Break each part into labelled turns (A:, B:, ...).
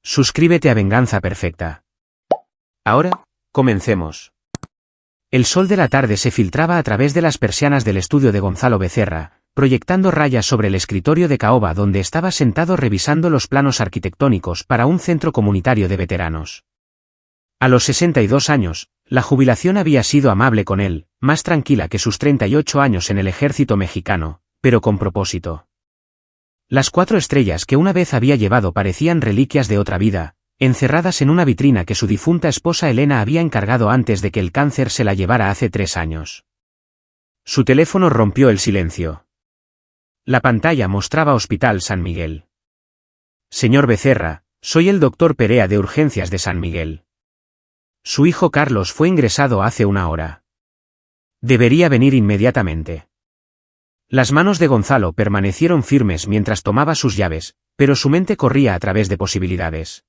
A: Suscríbete a Venganza Perfecta. Ahora, comencemos. El sol de la tarde se filtraba a través de las persianas del estudio de Gonzalo Becerra, proyectando rayas sobre el escritorio de caoba donde estaba sentado revisando los planos arquitectónicos para un centro comunitario de veteranos. A los 62 años, la jubilación había sido amable con él, más tranquila que sus 38 años en el ejército mexicano, pero con propósito. Las 4 estrellas que una vez había llevado parecían reliquias de otra vida, encerradas en una vitrina que su difunta esposa Elena había encargado antes de que el cáncer se la llevara hace 3 años. Su teléfono rompió el silencio. La pantalla mostraba Hospital San Miguel. Señor Becerra, soy el doctor Perea de Urgencias de San Miguel. Su hijo Carlos fue ingresado hace 1 hora. Debería venir inmediatamente. Las manos de Gonzalo permanecieron firmes mientras tomaba sus llaves, pero su mente corría a través de posibilidades.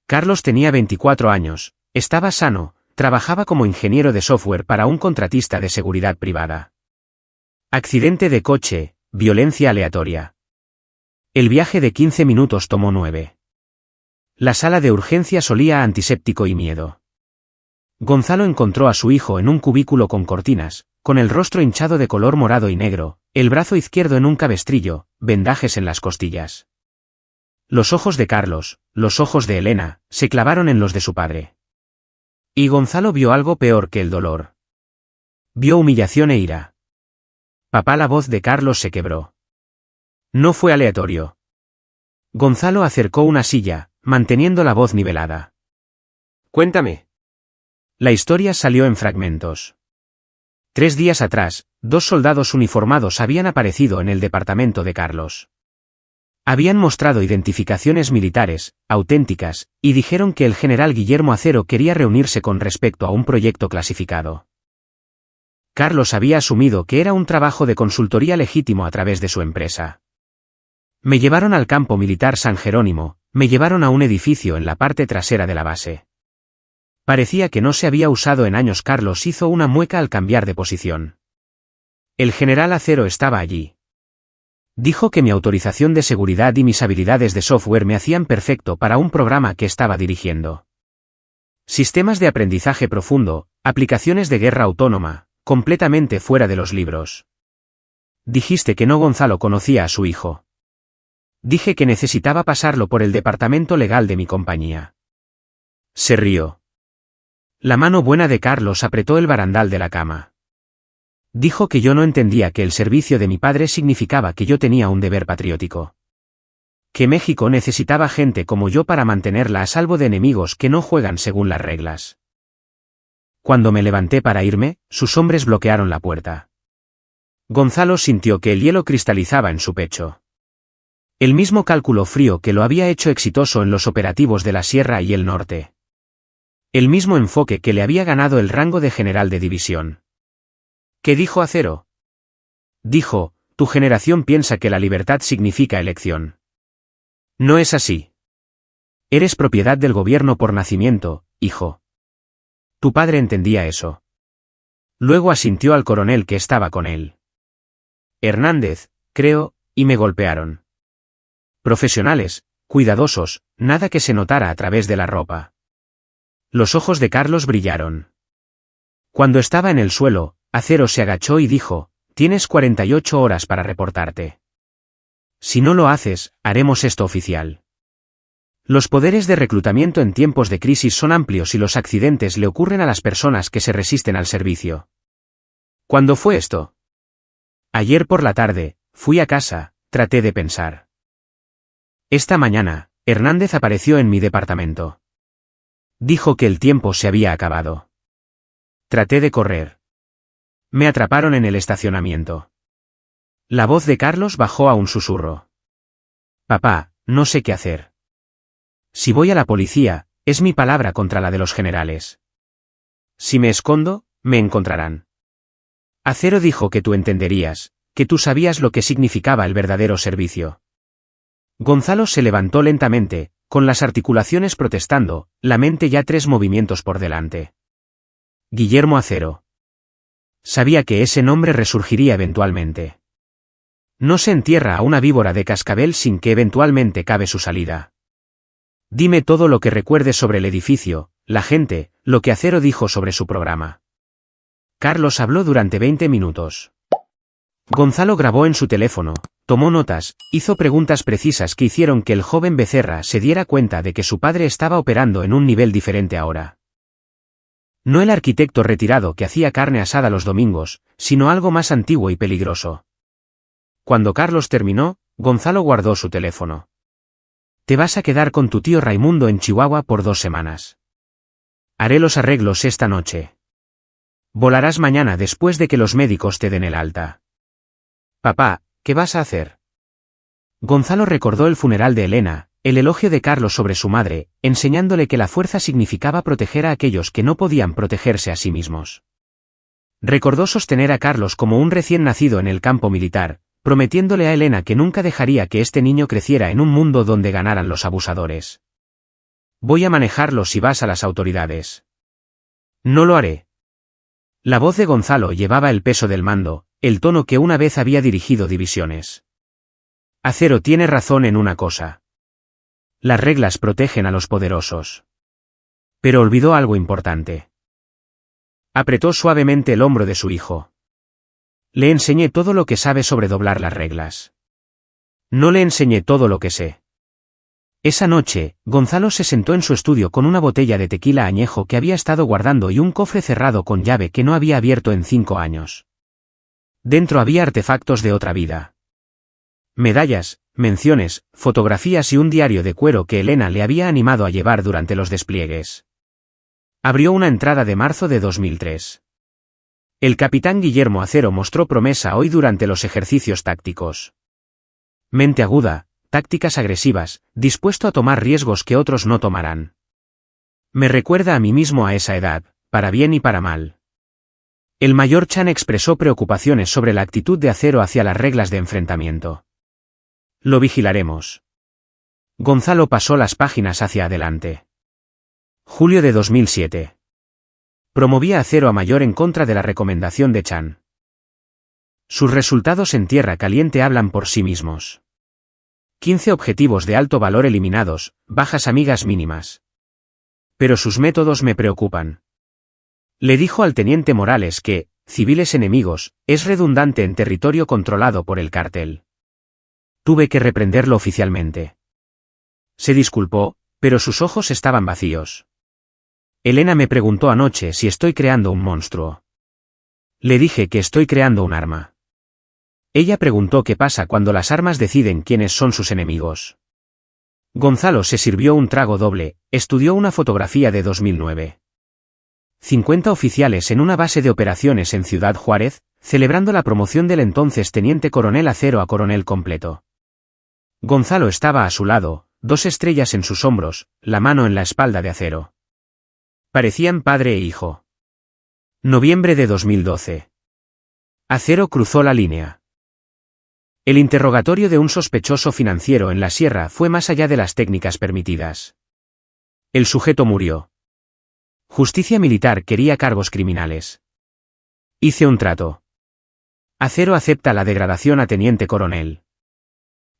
A: Carlos tenía 24 años, estaba sano, trabajaba como ingeniero de software para un contratista de seguridad privada. Accidente de coche, violencia aleatoria. El viaje de 15 minutos tomó 9. La sala de urgencias olía a antiséptico y miedo. Gonzalo encontró a su hijo en un cubículo con cortinas, con el rostro hinchado de color morado y negro, el brazo izquierdo en un cabestrillo, vendajes en las costillas. Los ojos de Carlos, los ojos de Elena, se clavaron en los de su padre. Y Gonzalo vio algo peor que el dolor. Vio humillación e ira. Papá, la voz de Carlos se quebró. No fue aleatorio. Gonzalo acercó una silla, manteniendo la voz nivelada. Cuéntame. La historia salió en fragmentos. 3 días atrás, 2 soldados uniformados habían aparecido en el departamento de Carlos. Habían mostrado identificaciones militares, auténticas, y dijeron que el general Guillermo Acero quería reunirse con respecto a un proyecto clasificado. Carlos había asumido que era un trabajo de consultoría legítimo a través de su empresa. Me llevaron al campo militar San Jerónimo, me llevaron a un edificio en la parte trasera de la base. Parecía que no se había usado en años. Carlos hizo una mueca al cambiar de posición. El general Acero estaba allí. Dijo que mi autorización de seguridad y mis habilidades de software me hacían perfecto para un programa que estaba dirigiendo. Sistemas de aprendizaje profundo, aplicaciones de guerra autónoma, completamente fuera de los libros. Dijiste que no. Gonzalo conocía a su hijo. Dije que necesitaba pasarlo por el departamento legal de mi compañía. Se rió. La mano buena de Carlos apretó el barandal de la cama. Dijo que yo no entendía que el servicio de mi padre significaba que yo tenía un deber patriótico. Que México necesitaba gente como yo para mantenerla a salvo de enemigos que no juegan según las reglas. Cuando me levanté para irme, sus hombres bloquearon la puerta. Gonzalo sintió que el hielo cristalizaba en su pecho. El mismo cálculo frío que lo había hecho exitoso en los operativos de la Sierra y el Norte. El mismo enfoque que le había ganado el rango de general de división. ¿Qué dijo Acero? Dijo, tu generación piensa que la libertad significa elección. No es así. Eres propiedad del gobierno por nacimiento, hijo. Tu padre entendía eso. Luego asintió al coronel que estaba con él. Hernández, creo, y me golpearon. Profesionales, cuidadosos, nada que se notara a través de la ropa. Los ojos de Carlos brillaron. Cuando estaba en el suelo, Acero se agachó y dijo, tienes 48 horas para reportarte. Si no lo haces, haremos esto oficial. Los poderes de reclutamiento en tiempos de crisis son amplios y los accidentes le ocurren a las personas que se resisten al servicio. ¿Cuándo fue esto? Ayer por la tarde, fui a casa, traté de pensar. Esta mañana, Hernández apareció en mi departamento. Dijo que el tiempo se había acabado. Traté de correr. Me atraparon en el estacionamiento. La voz de Carlos bajó a un susurro. Papá, no sé qué hacer. Si voy a la policía, es mi palabra contra la de los generales. Si me escondo, me encontrarán. Acero dijo que tú entenderías, que tú sabías lo que significaba el verdadero servicio. Gonzalo se levantó lentamente, con las articulaciones protestando, la mente ya 3 movimientos por delante. Guillermo Acero. Sabía que ese nombre resurgiría eventualmente. No se entierra a una víbora de cascabel sin que eventualmente cabe su salida. Dime todo lo que recuerdes sobre el edificio, la gente, lo que Acero dijo sobre su programa. Carlos habló durante 20 minutos. Gonzalo grabó en su teléfono, tomó notas, hizo preguntas precisas que hicieron que el joven Becerra se diera cuenta de que su padre estaba operando en un nivel diferente ahora. No el arquitecto retirado que hacía carne asada los domingos, sino algo más antiguo y peligroso. Cuando Carlos terminó, Gonzalo guardó su teléfono. Te vas a quedar con tu tío Raimundo en Chihuahua por 2 semanas. Haré los arreglos esta noche. Volarás mañana después de que los médicos te den el alta. Papá, ¿qué vas a hacer? Gonzalo recordó el funeral de Elena, el elogio de Carlos sobre su madre, enseñándole que la fuerza significaba proteger a aquellos que no podían protegerse a sí mismos. Recordó sostener a Carlos como un recién nacido en el campo militar, prometiéndole a Elena que nunca dejaría que este niño creciera en un mundo donde ganaran los abusadores. Voy a manejarlo si vas a las autoridades. No lo haré. La voz de Gonzalo llevaba el peso del mando, el tono que una vez había dirigido divisiones. Acero tiene razón en una cosa. Las reglas protegen a los poderosos. Pero olvidó algo importante. Apretó suavemente el hombro de su hijo. Le enseñé todo lo que sabe sobre doblar las reglas. No le enseñé todo lo que sé. Esa noche, Gonzalo se sentó en su estudio con una botella de tequila añejo que había estado guardando y un cofre cerrado con llave que no había abierto en 5 años. Dentro había artefactos de otra vida. Medallas, menciones, fotografías y un diario de cuero que Elena le había animado a llevar durante los despliegues. Abrió una entrada de marzo de 2003. El capitán Guillermo Acero mostró promesa hoy durante los ejercicios tácticos. Mente aguda, tácticas agresivas, dispuesto a tomar riesgos que otros no tomarán. Me recuerda a mí mismo a esa edad, para bien y para mal. El mayor Chan expresó preocupaciones sobre la actitud de Acero hacia las reglas de enfrentamiento. Lo vigilaremos. Gonzalo pasó las páginas hacia adelante. Julio de 2007. Promovía a Acero a mayor en contra de la recomendación de Chan. Sus resultados en tierra caliente hablan por sí mismos. 15 objetivos de alto valor eliminados, bajas amigas mínimas. Pero sus métodos me preocupan. Le dijo al teniente Morales que, civiles enemigos, es redundante en territorio controlado por el cártel. Tuve que reprenderlo oficialmente. Se disculpó, pero sus ojos estaban vacíos. Elena me preguntó anoche si estoy creando un monstruo. Le dije que estoy creando un arma. Ella preguntó qué pasa cuando las armas deciden quiénes son sus enemigos. Gonzalo se sirvió un trago doble, estudió una fotografía de 2009. 50 oficiales en una base de operaciones en Ciudad Juárez, celebrando la promoción del entonces teniente coronel Acero a coronel completo. Gonzalo estaba a su lado, 2 estrellas en sus hombros, la mano en la espalda de Acero. Parecían padre e hijo. Noviembre de 2012. Acero cruzó la línea. El interrogatorio de un sospechoso financiero en la sierra fue más allá de las técnicas permitidas. El sujeto murió. Justicia militar quería cargos criminales. Hice un trato. Acero acepta la degradación a teniente coronel.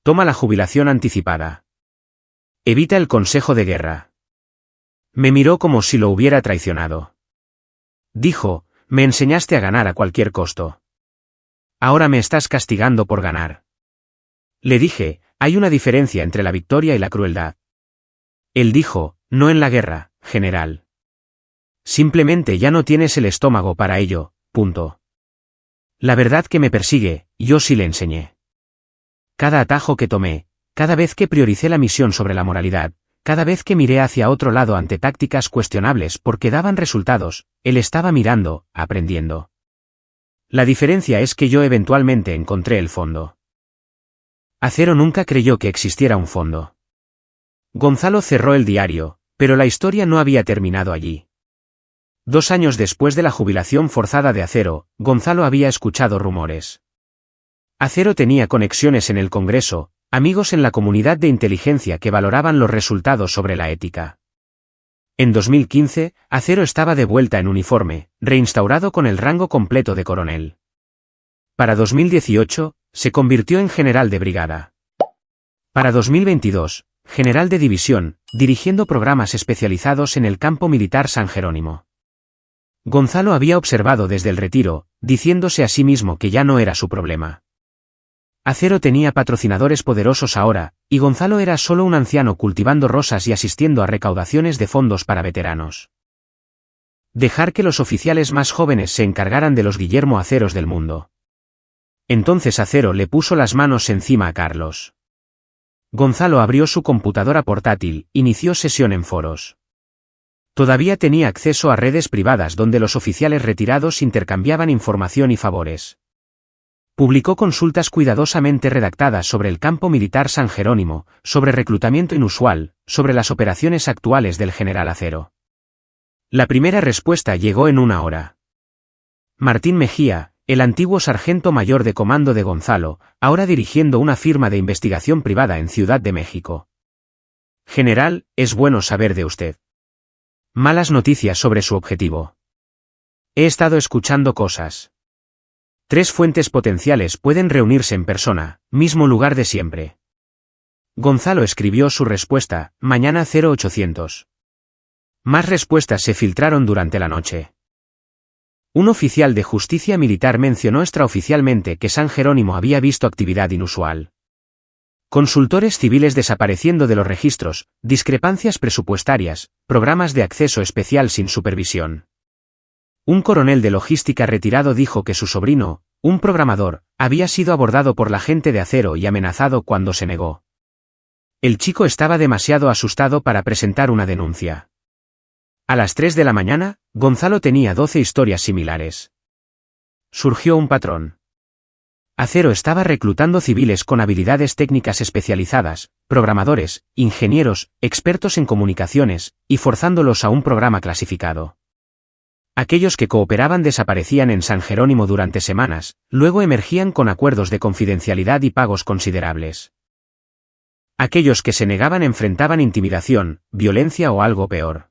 A: Toma la jubilación anticipada. Evita el consejo de guerra. Me miró como si lo hubiera traicionado. Dijo, me enseñaste a ganar a cualquier costo. Ahora me estás castigando por ganar. Le dije, hay una diferencia entre la victoria y la crueldad. Él dijo, no en la guerra, general. Simplemente ya no tienes el estómago para ello, punto. La verdad que me persigue, yo sí le enseñé. Cada atajo que tomé, cada vez que prioricé la misión sobre la moralidad, cada vez que miré hacia otro lado ante tácticas cuestionables porque daban resultados, él estaba mirando, aprendiendo. La diferencia es que yo eventualmente encontré el fondo. Acero nunca creyó que existiera un fondo. Gonzalo cerró el diario, pero la historia no había terminado allí. 2 años después de la jubilación forzada de Acero, Gonzalo había escuchado rumores. Acero tenía conexiones en el Congreso, amigos en la comunidad de inteligencia que valoraban los resultados sobre la ética. En 2015, Acero estaba de vuelta en uniforme, reinstaurado con el rango completo de coronel. Para 2018, se convirtió en general de brigada. Para 2022, general de división, dirigiendo programas especializados en el campo militar San Jerónimo. Gonzalo había observado desde el retiro, diciéndose a sí mismo que ya no era su problema. Acero tenía patrocinadores poderosos ahora, y Gonzalo era solo un anciano cultivando rosas y asistiendo a recaudaciones de fondos para veteranos. Dejar que los oficiales más jóvenes se encargaran de los Guillermo Aceros del mundo. Entonces Acero le puso las manos encima a Carlos. Gonzalo abrió su computadora portátil, inició sesión en foros. Todavía tenía acceso a redes privadas donde los oficiales retirados intercambiaban información y favores. Publicó consultas cuidadosamente redactadas sobre el campo militar San Jerónimo, sobre reclutamiento inusual, sobre las operaciones actuales del general Acero. La primera respuesta llegó en 1 hora. Martín Mejía, el antiguo sargento mayor de comando de Gonzalo, ahora dirigiendo una firma de investigación privada en Ciudad de México. General, es bueno saber de usted. Malas noticias sobre su objetivo. He estado escuchando cosas. 3 fuentes potenciales pueden reunirse en persona, mismo lugar de siempre. Gonzalo escribió su respuesta, mañana 0800. Más respuestas se filtraron durante la noche. Un oficial de justicia militar mencionó extraoficialmente que San Jerónimo había visto actividad inusual. Consultores civiles desapareciendo de los registros, discrepancias presupuestarias, programas de acceso especial sin supervisión. Un coronel de logística retirado dijo que su sobrino, un programador, había sido abordado por la gente de Acero y amenazado cuando se negó. El chico estaba demasiado asustado para presentar una denuncia. A las 3 de la mañana, Gonzalo tenía 12 historias similares. Surgió un patrón. Acero estaba reclutando civiles con habilidades técnicas especializadas, programadores, ingenieros, expertos en comunicaciones, y forzándolos a un programa clasificado. Aquellos que cooperaban desaparecían en San Jerónimo durante semanas, luego emergían con acuerdos de confidencialidad y pagos considerables. Aquellos que se negaban enfrentaban intimidación, violencia o algo peor.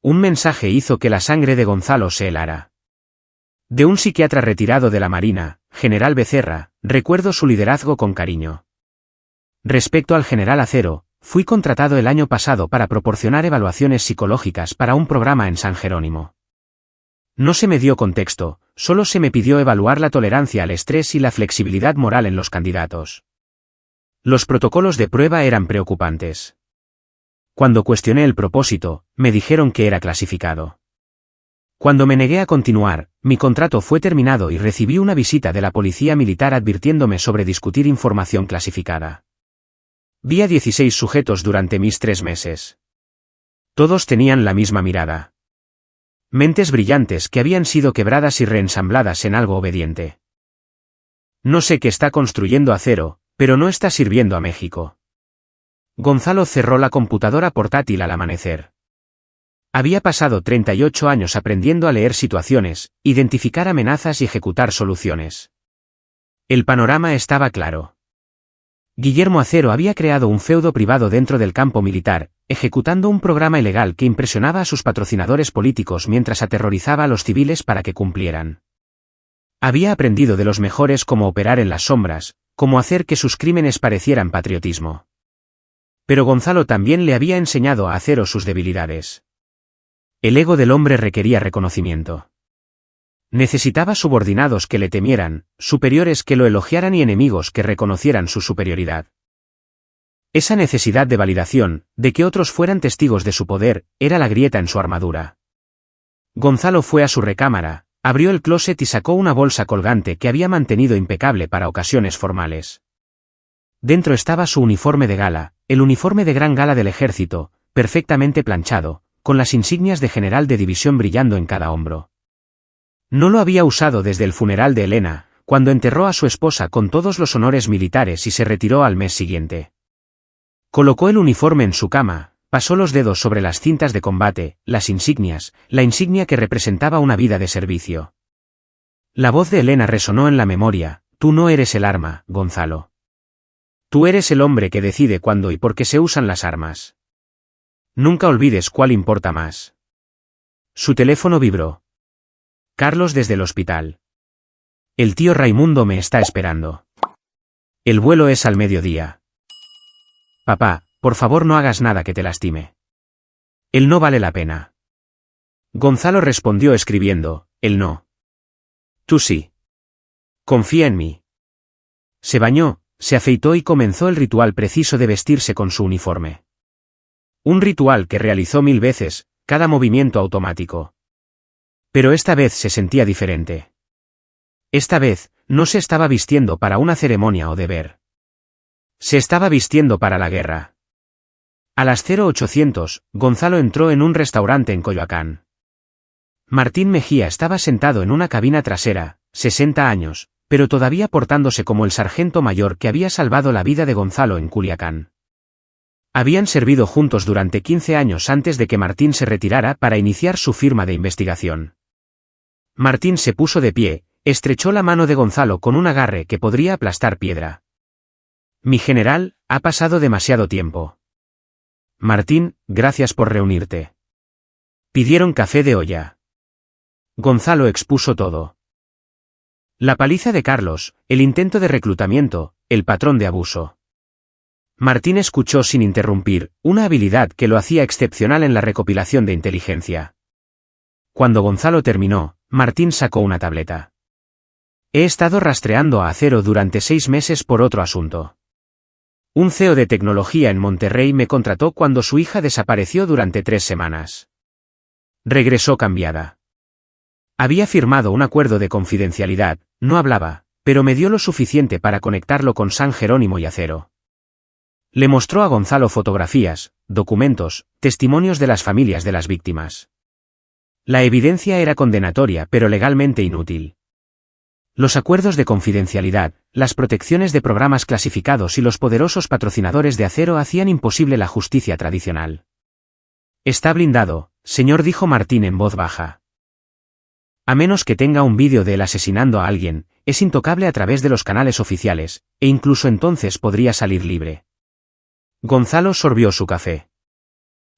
A: Un mensaje hizo que la sangre de Gonzalo se helara. De un psiquiatra retirado de la Marina, General Becerra, recuerdo su liderazgo con cariño. Respecto al general Acero, fui contratado el año pasado para proporcionar evaluaciones psicológicas para un programa en San Jerónimo. No se me dio contexto, solo se me pidió evaluar la tolerancia al estrés y la flexibilidad moral en los candidatos. Los protocolos de prueba eran preocupantes. Cuando cuestioné el propósito, me dijeron que era clasificado. Cuando me negué a continuar, mi contrato fue terminado y recibí una visita de la policía militar advirtiéndome sobre discutir información clasificada. Vi a 16 sujetos durante mis 3 meses. Todos tenían la misma mirada. Mentes brillantes que habían sido quebradas y reensambladas en algo obediente. No sé qué está construyendo Acero, pero no está sirviendo a México. Gonzalo cerró la computadora portátil al amanecer. Había pasado 38 años aprendiendo a leer situaciones, identificar amenazas y ejecutar soluciones. El panorama estaba claro. Guillermo Acero había creado un feudo privado dentro del campo militar, ejecutando un programa ilegal que impresionaba a sus patrocinadores políticos mientras aterrorizaba a los civiles para que cumplieran. Había aprendido de los mejores cómo operar en las sombras, cómo hacer que sus crímenes parecieran patriotismo. Pero Gonzalo también le había enseñado a Acero sus debilidades. El ego del hombre requería reconocimiento. Necesitaba subordinados que le temieran, superiores que lo elogiaran y enemigos que reconocieran su superioridad. Esa necesidad de validación, de que otros fueran testigos de su poder, era la grieta en su armadura. Gonzalo fue a su recámara, abrió el closet y sacó una bolsa colgante que había mantenido impecable para ocasiones formales. Dentro estaba su uniforme de gala, el uniforme de gran gala del ejército, perfectamente planchado, con las insignias de general de división brillando en cada hombro. No lo había usado desde el funeral de Elena, cuando enterró a su esposa con todos los honores militares y se retiró al mes siguiente. Colocó el uniforme en su cama, pasó los dedos sobre las cintas de combate, las insignias, la insignia que representaba una vida de servicio. La voz de Elena resonó en la memoria: tú no eres el arma, Gonzalo. Tú eres el hombre que decide cuándo y por qué se usan las armas. Nunca olvides cuál importa más. Su teléfono vibró. Carlos desde el hospital. El tío Raimundo me está esperando. El vuelo es al mediodía. Papá, por favor no hagas nada que te lastime. Él no vale la pena. Gonzalo respondió escribiendo, él no. Tú sí. Confía en mí. Se bañó, se afeitó y comenzó el ritual preciso de vestirse con su uniforme. Un ritual que realizó 1000 veces, cada movimiento automático. Pero esta vez se sentía diferente. Esta vez, no se estaba vistiendo para una ceremonia o deber. Se estaba vistiendo para la guerra. A las 0800, Gonzalo entró en un restaurante en Coyoacán. Martín Mejía estaba sentado en una cabina trasera, 60 años, pero todavía portándose como el sargento mayor que había salvado la vida de Gonzalo en Culiacán. Habían servido juntos durante 15 años antes de que Martín se retirara para iniciar su firma de investigación. Martín se puso de pie, estrechó la mano de Gonzalo con un agarre que podría aplastar piedra. Mi general, ha pasado demasiado tiempo. Martín, gracias por reunirte. Pidieron café de olla. Gonzalo expuso todo. La paliza de Carlos, el intento de reclutamiento, el patrón de abuso. Martín escuchó sin interrumpir, una habilidad que lo hacía excepcional en la recopilación de inteligencia. Cuando Gonzalo terminó, Martín sacó una tableta. He estado rastreando a Acero durante 6 meses por otro asunto. Un CEO de tecnología en Monterrey me contrató cuando su hija desapareció durante 3 semanas. Regresó cambiada. Había firmado un acuerdo de confidencialidad, no hablaba, pero me dio lo suficiente para conectarlo con San Jerónimo y Acero. Le mostró a Gonzalo fotografías, documentos, testimonios de las familias de las víctimas. La evidencia era condenatoria pero legalmente inútil. Los acuerdos de confidencialidad, las protecciones de programas clasificados y los poderosos patrocinadores de Acero hacían imposible la justicia tradicional. Está blindado, señor, dijo Martín en voz baja. A menos que tenga un vídeo de él asesinando a alguien, es intocable a través de los canales oficiales, e incluso entonces podría salir libre. Gonzalo sorbió su café.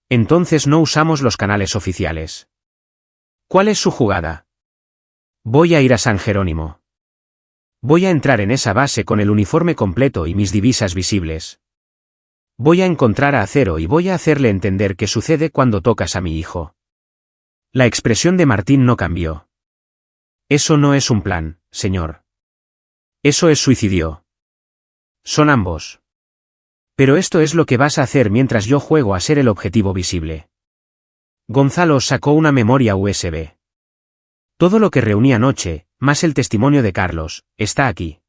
A: Entonces no usamos los canales oficiales. ¿Cuál es su jugada? Voy a ir a San Jerónimo. Voy a entrar en esa base con el uniforme completo y mis divisas visibles. Voy a encontrar a Acero y voy a hacerle entender qué sucede cuando tocas a mi hijo. La expresión de Martín no cambió. Eso no es un plan, señor. Eso es suicidio. Son ambos. Pero esto es lo que vas a hacer mientras yo juego a ser el objetivo visible. Gonzalo sacó una memoria USB. Todo lo que reuní anoche, más el testimonio de Carlos, está aquí.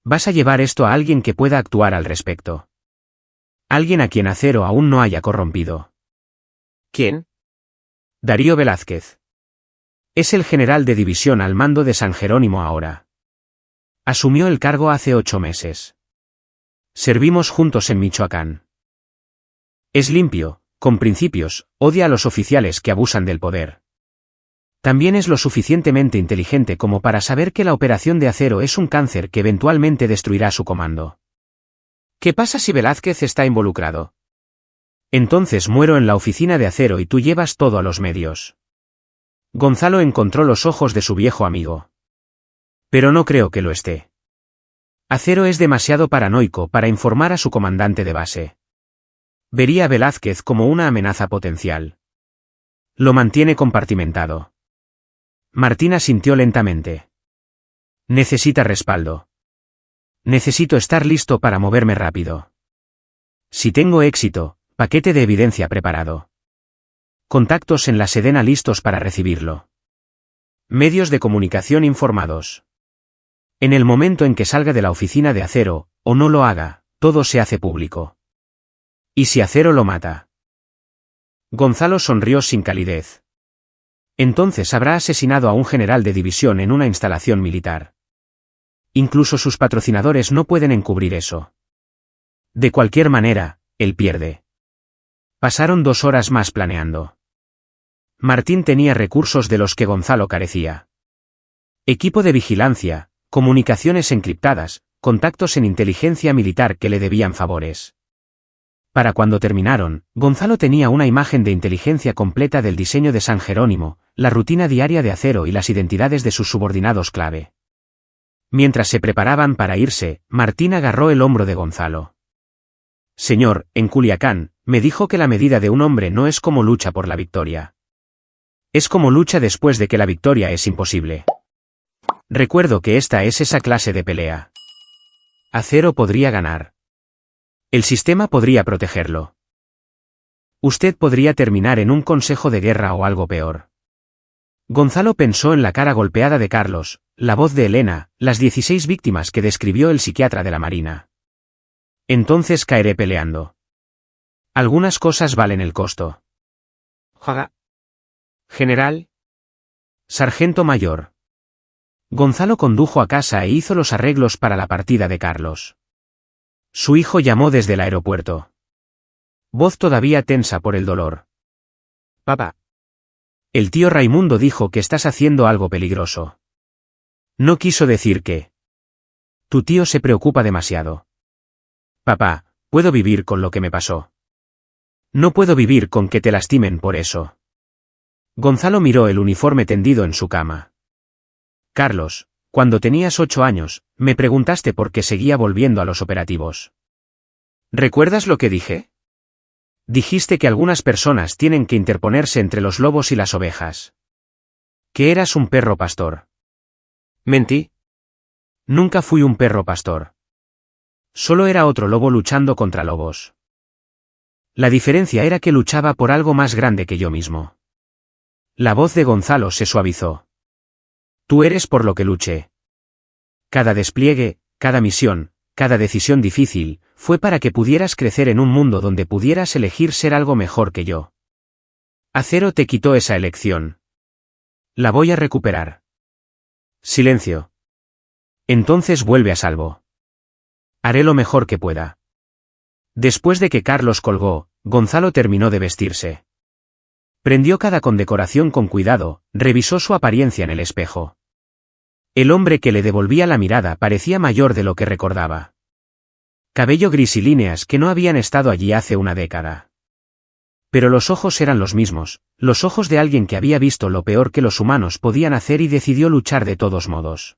A: Vas a llevar esto a alguien que pueda actuar al respecto. Alguien a quien Acero aún no haya corrompido. ¿Quién? Darío Velázquez. Es el general de división al mando de San Jerónimo ahora. Asumió el cargo hace 8 meses. Servimos juntos en Michoacán. Es limpio, con principios, odia a los oficiales que abusan del poder. También es lo suficientemente inteligente como para saber que la operación de Acero es un cáncer que eventualmente destruirá su comando. ¿Qué pasa si Velázquez está involucrado? Entonces muero en la oficina de Acero y tú llevas todo a los medios. Gonzalo encontró los ojos de su viejo amigo. Pero no creo que lo esté. Acero es demasiado paranoico para informar a su comandante de base. Vería a Velázquez como una amenaza potencial. Lo mantiene compartimentado. Martín asintió lentamente. Necesita respaldo. Necesito estar listo para moverme rápido. Si tengo éxito, paquete de evidencia preparado. Contactos en la Sedena listos para recibirlo. Medios de comunicación informados. En el momento en que salga de la oficina de Acero, o no lo haga, todo se hace público. ¿Y si Acero lo mata? Gonzalo sonrió sin calidez. Entonces habrá asesinado a un general de división en una instalación militar. Incluso sus patrocinadores no pueden encubrir eso. De cualquier manera, él pierde. Pasaron 2 horas más planeando. Martín tenía recursos de los que Gonzalo carecía. Equipo de vigilancia, comunicaciones encriptadas, contactos en inteligencia militar que le debían favores. Para cuando terminaron, Gonzalo tenía una imagen de inteligencia completa del diseño de San Jerónimo, la rutina diaria de Acero y las identidades de sus subordinados clave. Mientras se preparaban para irse, Martín agarró el hombro de Gonzalo. Señor, en Culiacán, me dijo que la medida de un hombre no es como lucha por la victoria. Es como lucha después de que la victoria es imposible. Recuerdo que esta es esa clase de pelea. Acero podría ganar. El sistema podría protegerlo. Usted podría terminar en un consejo de guerra o algo peor. Gonzalo pensó en la cara golpeada de Carlos, la voz de Elena, las 16 víctimas que describió el psiquiatra de la Marina. Entonces caeré peleando. Algunas cosas valen el costo. Jaga. General. Sargento mayor. Gonzalo condujo a casa e hizo los arreglos para la partida de Carlos. Su hijo llamó desde el aeropuerto. Voz todavía tensa por el dolor. Papá. El tío Raimundo dijo que estás haciendo algo peligroso. No quiso decir que. Tu tío se preocupa demasiado. Papá, puedo vivir con lo que me pasó. No puedo vivir con que te lastimen por eso. Gonzalo miró el uniforme tendido en su cama. Carlos, cuando tenías 8 años, me preguntaste por qué seguía volviendo a los operativos. ¿Recuerdas lo que dije? Dijiste que algunas personas tienen que interponerse entre los lobos y las ovejas. Que eras un perro pastor. ¿Mentí? Nunca fui un perro pastor. Solo era otro lobo luchando contra lobos. La diferencia era que luchaba por algo más grande que yo mismo. La voz de Gonzalo se suavizó. Tú eres por lo que luché. Cada despliegue, cada misión, cada decisión difícil, fue para que pudieras crecer en un mundo donde pudieras elegir ser algo mejor que yo. Acero te quitó esa elección. La voy a recuperar. Silencio. Entonces vuelve a salvo. Haré lo mejor que pueda. Después de que Carlos colgó, Gonzalo terminó de vestirse. Prendió cada condecoración con cuidado, revisó su apariencia en el espejo. El hombre que le devolvía la mirada parecía mayor de lo que recordaba. Cabello gris y líneas que no habían estado allí hace una década. Pero los ojos eran los mismos, los ojos de alguien que había visto lo peor que los humanos podían hacer y decidió luchar de todos modos.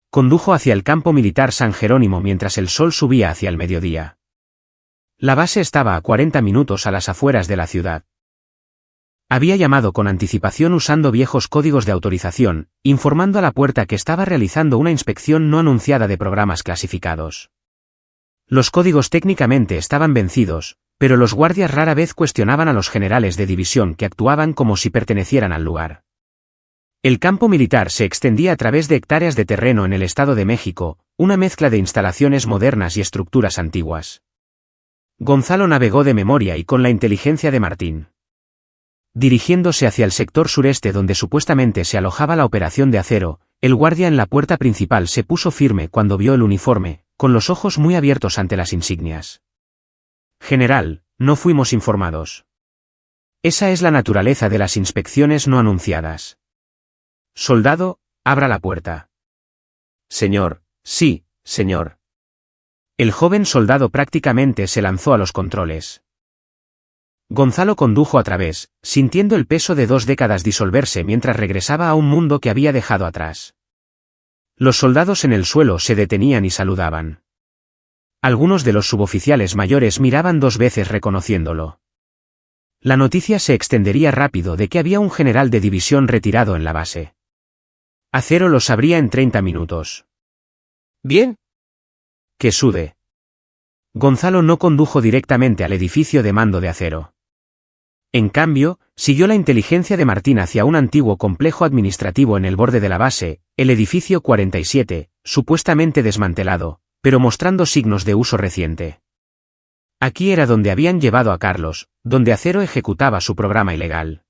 A: Condujo hacia el campo militar San Jerónimo mientras el sol subía hacia el mediodía. La base estaba a 40 minutos a las afueras de la ciudad. Había llamado con anticipación usando viejos códigos de autorización, informando a la puerta que estaba realizando una inspección no anunciada de programas clasificados. Los códigos técnicamente estaban vencidos, pero los guardias rara vez cuestionaban a los generales de división que actuaban como si pertenecieran al lugar. El campo militar se extendía a través de hectáreas de terreno en el Estado de México, una mezcla de instalaciones modernas y estructuras antiguas. Gonzalo navegó de memoria y con la inteligencia de Martín. Dirigiéndose hacia el sector sureste donde supuestamente se alojaba la operación de Acero, el guardia en la puerta principal se puso firme cuando vio el uniforme, con los ojos muy abiertos ante las insignias. General, no fuimos informados. Esa es la naturaleza de las inspecciones no anunciadas. Soldado, abra la puerta. Señor, sí, señor. El joven soldado prácticamente se lanzó a los controles. Gonzalo condujo a través, sintiendo el peso de 2 décadas disolverse mientras regresaba a un mundo que había dejado atrás. Los soldados en el suelo se detenían y saludaban. Algunos de los suboficiales mayores miraban 2 veces reconociéndolo. La noticia se extendería rápido de que había un general de división retirado en la base. Acero lo sabría en 30 minutos. ¿Bien? Que sude. Gonzalo no condujo directamente al edificio de mando de Acero. En cambio, siguió la inteligencia de Martín hacia un antiguo complejo administrativo en el borde de la base, el edificio 47, supuestamente desmantelado, pero mostrando signos de uso reciente. Aquí era donde habían llevado a Carlos, donde Acero ejecutaba su programa ilegal.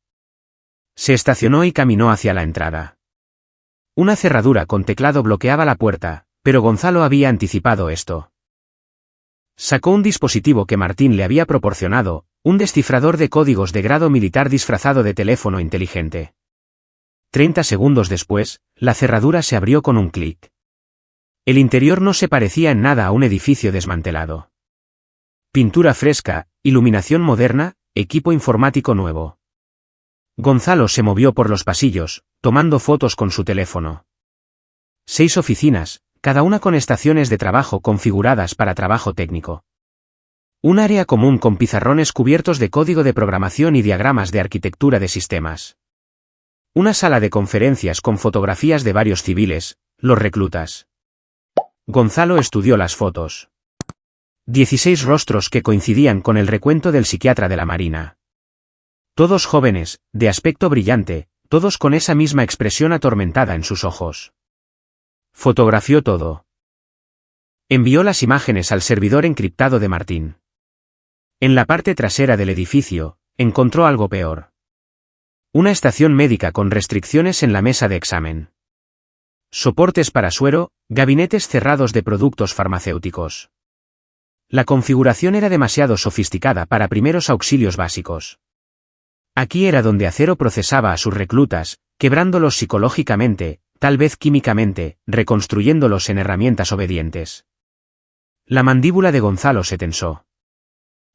A: Se estacionó y caminó hacia la entrada. Una cerradura con teclado bloqueaba la puerta, pero Gonzalo había anticipado esto. Sacó un dispositivo que Martín le había proporcionado, un descifrador de códigos de grado militar disfrazado de teléfono inteligente. 30 segundos después, la cerradura se abrió con un clic. El interior no se parecía en nada a un edificio desmantelado. Pintura fresca, iluminación moderna, equipo informático nuevo. Gonzalo se movió por los pasillos, tomando fotos con su teléfono. 6 oficinas, cada una con estaciones de trabajo configuradas para trabajo técnico. Un área común con pizarrones cubiertos de código de programación y diagramas de arquitectura de sistemas. Una sala de conferencias con fotografías de varios civiles, los reclutas. Gonzalo estudió las fotos. 16 rostros que coincidían con el recuento del psiquiatra de la Marina. Todos jóvenes, de aspecto brillante, todos con esa misma expresión atormentada en sus ojos. Fotografió todo. Envió las imágenes al servidor encriptado de Martín. En la parte trasera del edificio, encontró algo peor. Una estación médica con restricciones en la mesa de examen. Soportes para suero, gabinetes cerrados de productos farmacéuticos. La configuración era demasiado sofisticada para primeros auxilios básicos. Aquí era donde Acero procesaba a sus reclutas, quebrándolos psicológicamente, tal vez químicamente, reconstruyéndolos en herramientas obedientes. La mandíbula de Gonzalo se tensó.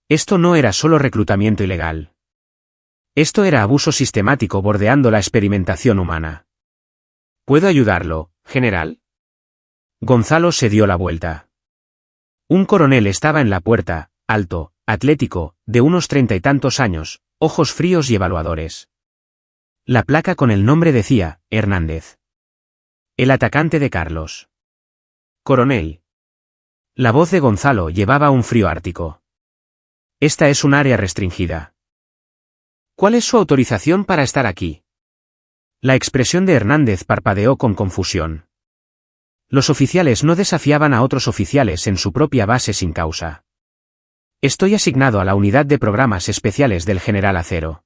A: Esto no era solo reclutamiento ilegal. Esto era abuso sistemático bordeando la experimentación humana. ¿Puedo ayudarlo, general? Gonzalo se dio la vuelta. Un coronel estaba en la puerta, alto, atlético, de unos 30 y tantos años, ojos fríos y evaluadores. La placa con el nombre decía, Hernández. El atacante de Carlos. Coronel. La voz de Gonzalo llevaba un frío ártico. Esta es un área restringida. ¿Cuál es su autorización para estar aquí? La expresión de Hernández parpadeó con confusión. Los oficiales no desafiaban a otros oficiales en su propia base sin causa. Estoy asignado a la unidad de programas especiales del general Acero.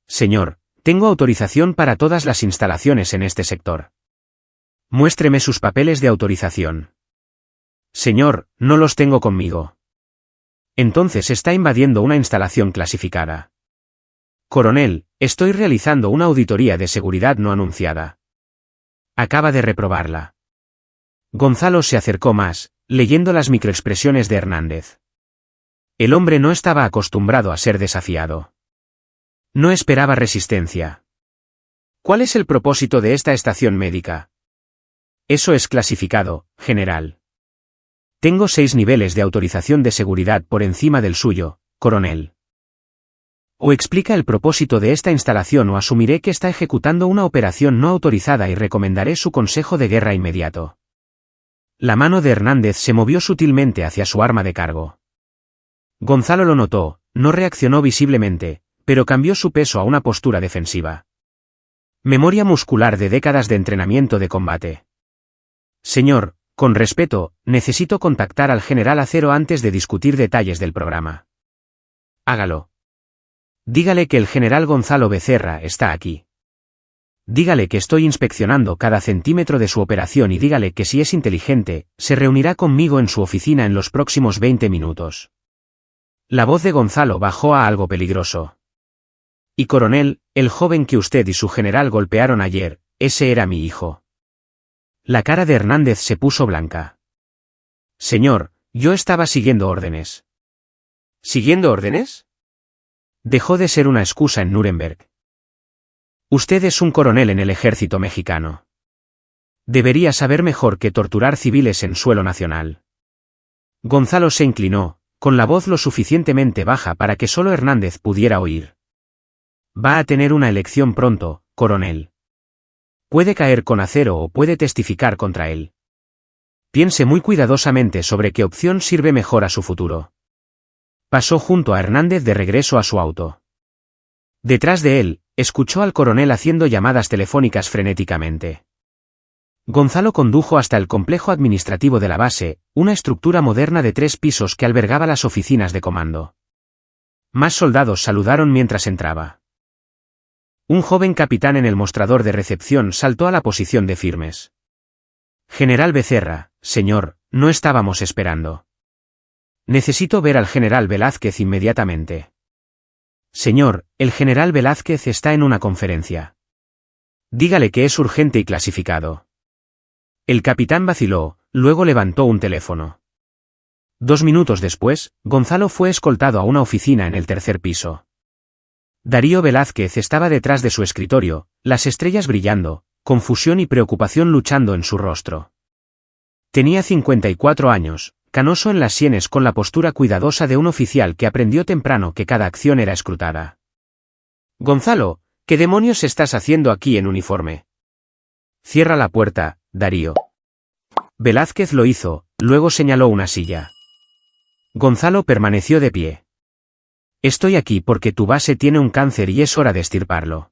A: Señor, tengo autorización para todas las instalaciones en este sector. Muéstreme sus papeles de autorización. Señor, no los tengo conmigo. Entonces está invadiendo una instalación clasificada. Coronel, estoy realizando una auditoría de seguridad no anunciada. Acaba de reprobarla. Gonzalo se acercó más, leyendo las microexpresiones de Hernández. El hombre no estaba acostumbrado a ser desafiado. No esperaba resistencia. ¿Cuál es el propósito de esta estación médica? Eso es clasificado, general. Tengo 6 niveles de autorización de seguridad por encima del suyo, coronel. O explica el propósito de esta instalación o asumiré que está ejecutando una operación no autorizada y recomendaré su consejo de guerra inmediato. La mano de Hernández se movió sutilmente hacia su arma de cargo. Gonzalo lo notó, no reaccionó visiblemente, pero cambió su peso a una postura defensiva. Memoria muscular de décadas de entrenamiento de combate. Señor, con respeto, necesito contactar al general Acero antes de discutir detalles del programa. Hágalo. Dígale que el general Gonzalo Becerra está aquí. Dígale que estoy inspeccionando cada centímetro de su operación y dígale que si es inteligente, se reunirá conmigo en su oficina en los próximos 20 minutos. La voz de Gonzalo bajó a algo peligroso. Y coronel, el joven que usted y su general golpearon ayer, ese era mi hijo. La cara de Hernández se puso blanca. Señor, yo estaba siguiendo órdenes. ¿Siguiendo órdenes? Dejó de ser una excusa en Nuremberg. Usted es un coronel en el ejército mexicano. Debería saber mejor que torturar civiles en suelo nacional. Gonzalo se inclinó, con la voz lo suficientemente baja para que solo Hernández pudiera oír. Va a tener una elección pronto, coronel. Puede caer con Acero o puede testificar contra él. Piense muy cuidadosamente sobre qué opción sirve mejor a su futuro. Pasó junto a Hernández de regreso a su auto. Detrás de él, escuchó al coronel haciendo llamadas telefónicas frenéticamente. Gonzalo condujo hasta el complejo administrativo de la base, una estructura moderna de 3 pisos que albergaba las oficinas de comando. Más soldados saludaron mientras entraba. Un joven capitán en el mostrador de recepción saltó a la posición de firmes. General Becerra, señor, no estábamos esperando. Necesito ver al general Velázquez inmediatamente. Señor, el general Velázquez está en una conferencia. Dígale que es urgente y clasificado. El capitán vaciló, luego levantó un teléfono. 2 minutos después, Gonzalo fue escoltado a una oficina en el 3er piso. Darío Velázquez estaba detrás de su escritorio, las estrellas brillando, confusión y preocupación luchando en su rostro. Tenía 54 años, canoso en las sienes con la postura cuidadosa de un oficial que aprendió temprano que cada acción era escrutada. Gonzalo, ¿qué demonios estás haciendo aquí en uniforme? Cierra la puerta, Darío. Velázquez lo hizo, luego señaló una silla. Gonzalo permaneció de pie. Estoy aquí porque tu base tiene un cáncer y es hora de extirparlo.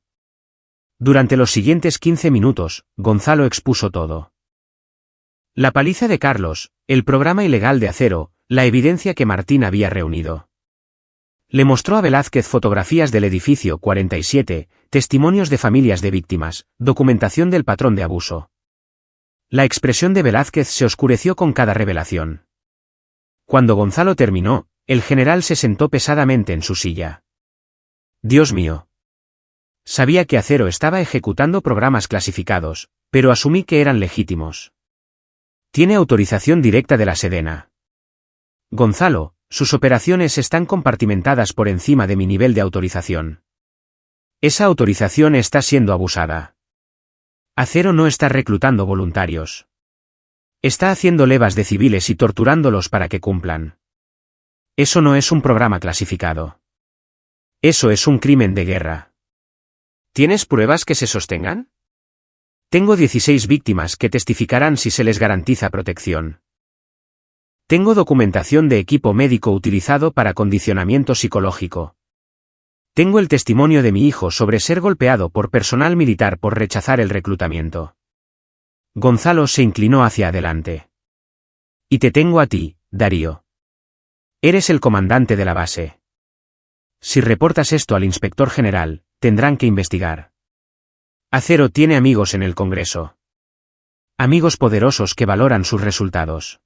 A: Durante los siguientes 15 minutos, Gonzalo expuso todo. La paliza de Carlos, el programa ilegal de Acero, la evidencia que Martín había reunido. Le mostró a Velázquez fotografías del edificio 47, testimonios de familias de víctimas, documentación del patrón de abuso. La expresión de Velázquez se oscureció con cada revelación. Cuando Gonzalo terminó, el general se sentó pesadamente en su silla. Dios mío. Sabía que Acero estaba ejecutando programas clasificados, pero asumí que eran legítimos. Tiene autorización directa de la Sedena. Gonzalo, sus operaciones están compartimentadas por encima de mi nivel de autorización. Esa autorización está siendo abusada. Acero no está reclutando voluntarios. Está haciendo levas de civiles y torturándolos para que cumplan. Eso no es un programa clasificado. Eso es un crimen de guerra. ¿Tienes pruebas que se sostengan? Tengo 16 víctimas que testificarán si se les garantiza protección. Tengo documentación de equipo médico utilizado para condicionamiento psicológico. Tengo el testimonio de mi hijo sobre ser golpeado por personal militar por rechazar el reclutamiento. Gonzalo se inclinó hacia adelante. Y te tengo a ti, Darío. Eres el comandante de la base. Si reportas esto al inspector general, tendrán que investigar. Acero tiene amigos en el Congreso. Amigos poderosos que valoran sus resultados.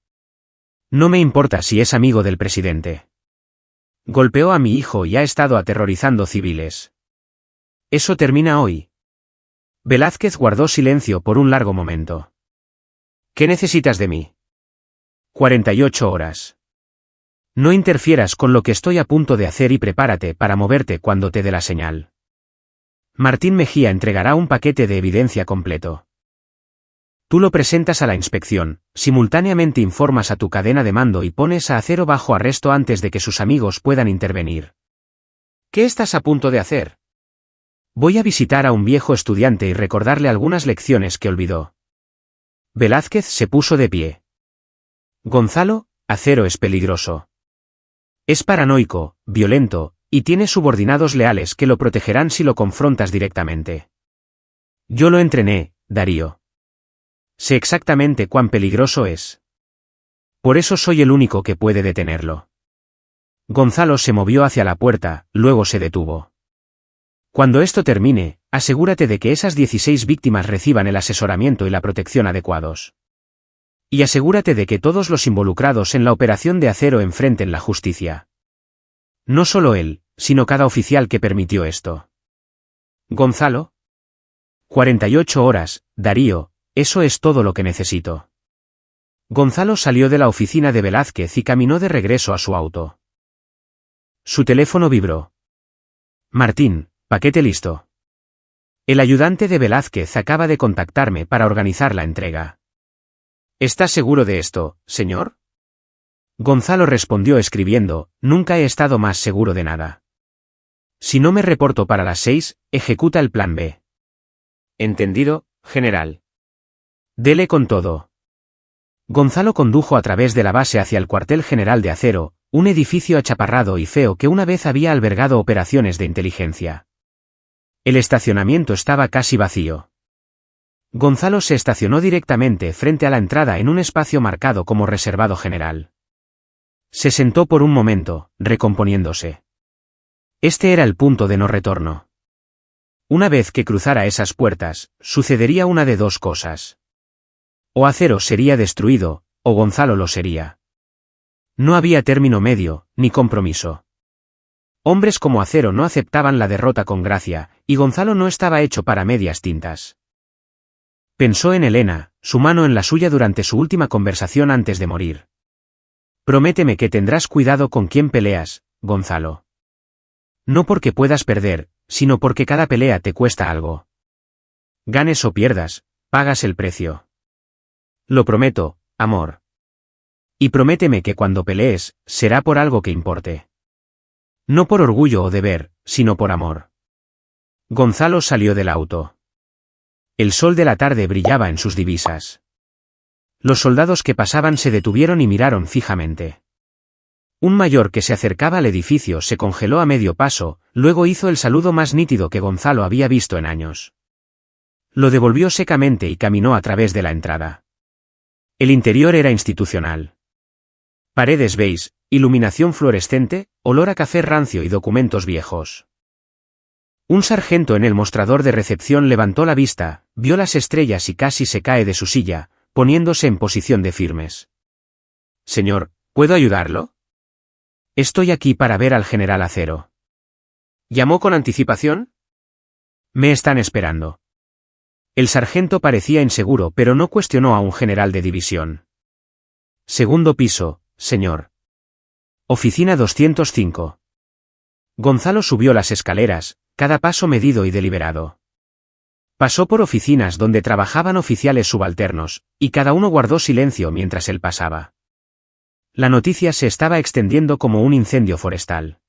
A: No me importa si es amigo del presidente. Golpeó a mi hijo y ha estado aterrorizando civiles. Eso termina hoy. Velázquez guardó silencio por un largo momento. ¿Qué necesitas de mí? 48 horas. No interfieras con lo que estoy a punto de hacer y prepárate para moverte cuando te dé la señal. Martín Mejía entregará un paquete de evidencia completo. Tú lo presentas a la inspección, simultáneamente informas a tu cadena de mando y pones a Acero bajo arresto antes de que sus amigos puedan intervenir. ¿Qué estás a punto de hacer? Voy a visitar a un viejo estudiante y recordarle algunas lecciones que olvidó. Velázquez se puso de pie. Gonzalo, Acero es peligroso. Es paranoico, violento, y tiene subordinados leales que lo protegerán si lo confrontas directamente. Yo lo entrené, Darío. Sé exactamente cuán peligroso es. Por eso soy el único que puede detenerlo. Gonzalo se movió hacia la puerta, luego se detuvo. Cuando esto termine, asegúrate de que esas 16 víctimas reciban el asesoramiento y la protección adecuados. Y asegúrate de que todos los involucrados en la operación de Acero enfrenten la justicia. No solo él, sino cada oficial que permitió esto. Gonzalo. 48 horas, Darío, eso es todo lo que necesito. Gonzalo salió de la oficina de Velázquez y caminó de regreso a su auto. Su teléfono vibró. Martín, paquete listo. El ayudante de Velázquez acaba de contactarme para organizar la entrega. ¿Estás seguro de esto, señor? Gonzalo respondió escribiendo, nunca he estado más seguro de nada. Si no me reporto para las 6, ejecuta el plan B. Entendido, general. Dele con todo. Gonzalo condujo a través de la base hacia el cuartel general de Acero, un edificio achaparrado y feo que una vez había albergado operaciones de inteligencia. El estacionamiento estaba casi vacío. Gonzalo se estacionó directamente frente a la entrada en un espacio marcado como reservado general. Se sentó por un momento, recomponiéndose. Este era el punto de no retorno. Una vez que cruzara esas puertas, sucedería una de dos cosas. O Acero sería destruido, o Gonzalo lo sería. No había término medio, ni compromiso. Hombres como Acero no aceptaban la derrota con gracia, y Gonzalo no estaba hecho para medias tintas. Pensó en Elena, su mano en la suya durante su última conversación antes de morir. Prométeme que tendrás cuidado con quién peleas, Gonzalo. No porque puedas perder, sino porque cada pelea te cuesta algo. Ganes o pierdas, pagas el precio. Lo prometo, amor. Y prométeme que cuando pelees, será por algo que importe. No por orgullo o deber, sino por amor. Gonzalo salió del auto. El sol de la tarde brillaba en sus divisas. Los soldados que pasaban se detuvieron y miraron fijamente. Un mayor que se acercaba al edificio se congeló a medio paso, luego hizo el saludo más nítido que Gonzalo había visto en años. Lo devolvió secamente y caminó a través de la entrada. El interior era institucional. Paredes beige, iluminación fluorescente, olor a café rancio y documentos viejos. Un sargento en el mostrador de recepción levantó la vista, vio las estrellas y casi se cae de su silla, poniéndose en posición de firmes. Señor, ¿puedo ayudarlo? Estoy aquí para ver al general Acero. ¿Llamó con anticipación? Me están esperando. El sargento parecía inseguro pero no cuestionó a un general de división. Segundo piso, señor. Oficina 205. Gonzalo subió las escaleras, cada paso medido y deliberado. Pasó por oficinas donde trabajaban oficiales subalternos, y cada uno guardó silencio mientras él pasaba. La noticia se estaba extendiendo como un incendio forestal.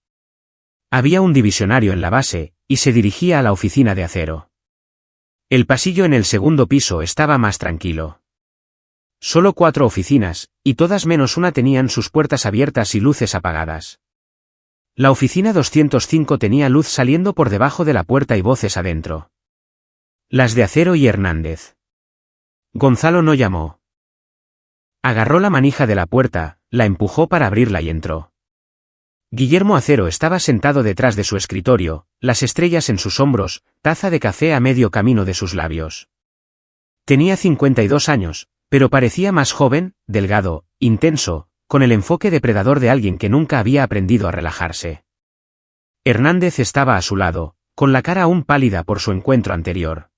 A: Había un divisionario en la base, y se dirigía a la oficina de Acero. El pasillo en el segundo piso estaba más tranquilo. Solo 4 oficinas, y todas menos una tenían sus puertas abiertas y luces apagadas. La oficina 205 tenía luz saliendo por debajo de la puerta y voces adentro. Las de Acero y Hernández. Gonzalo no llamó. Agarró la manija de la puerta, la empujó para abrirla y entró. Guillermo Acero estaba sentado detrás de su escritorio, las estrellas en sus hombros, taza de café a medio camino de sus labios. Tenía 52 años, pero parecía más joven, delgado, intenso, con el enfoque depredador de alguien que nunca había aprendido a relajarse. Hernández estaba a su lado, con la cara aún pálida por su encuentro anterior.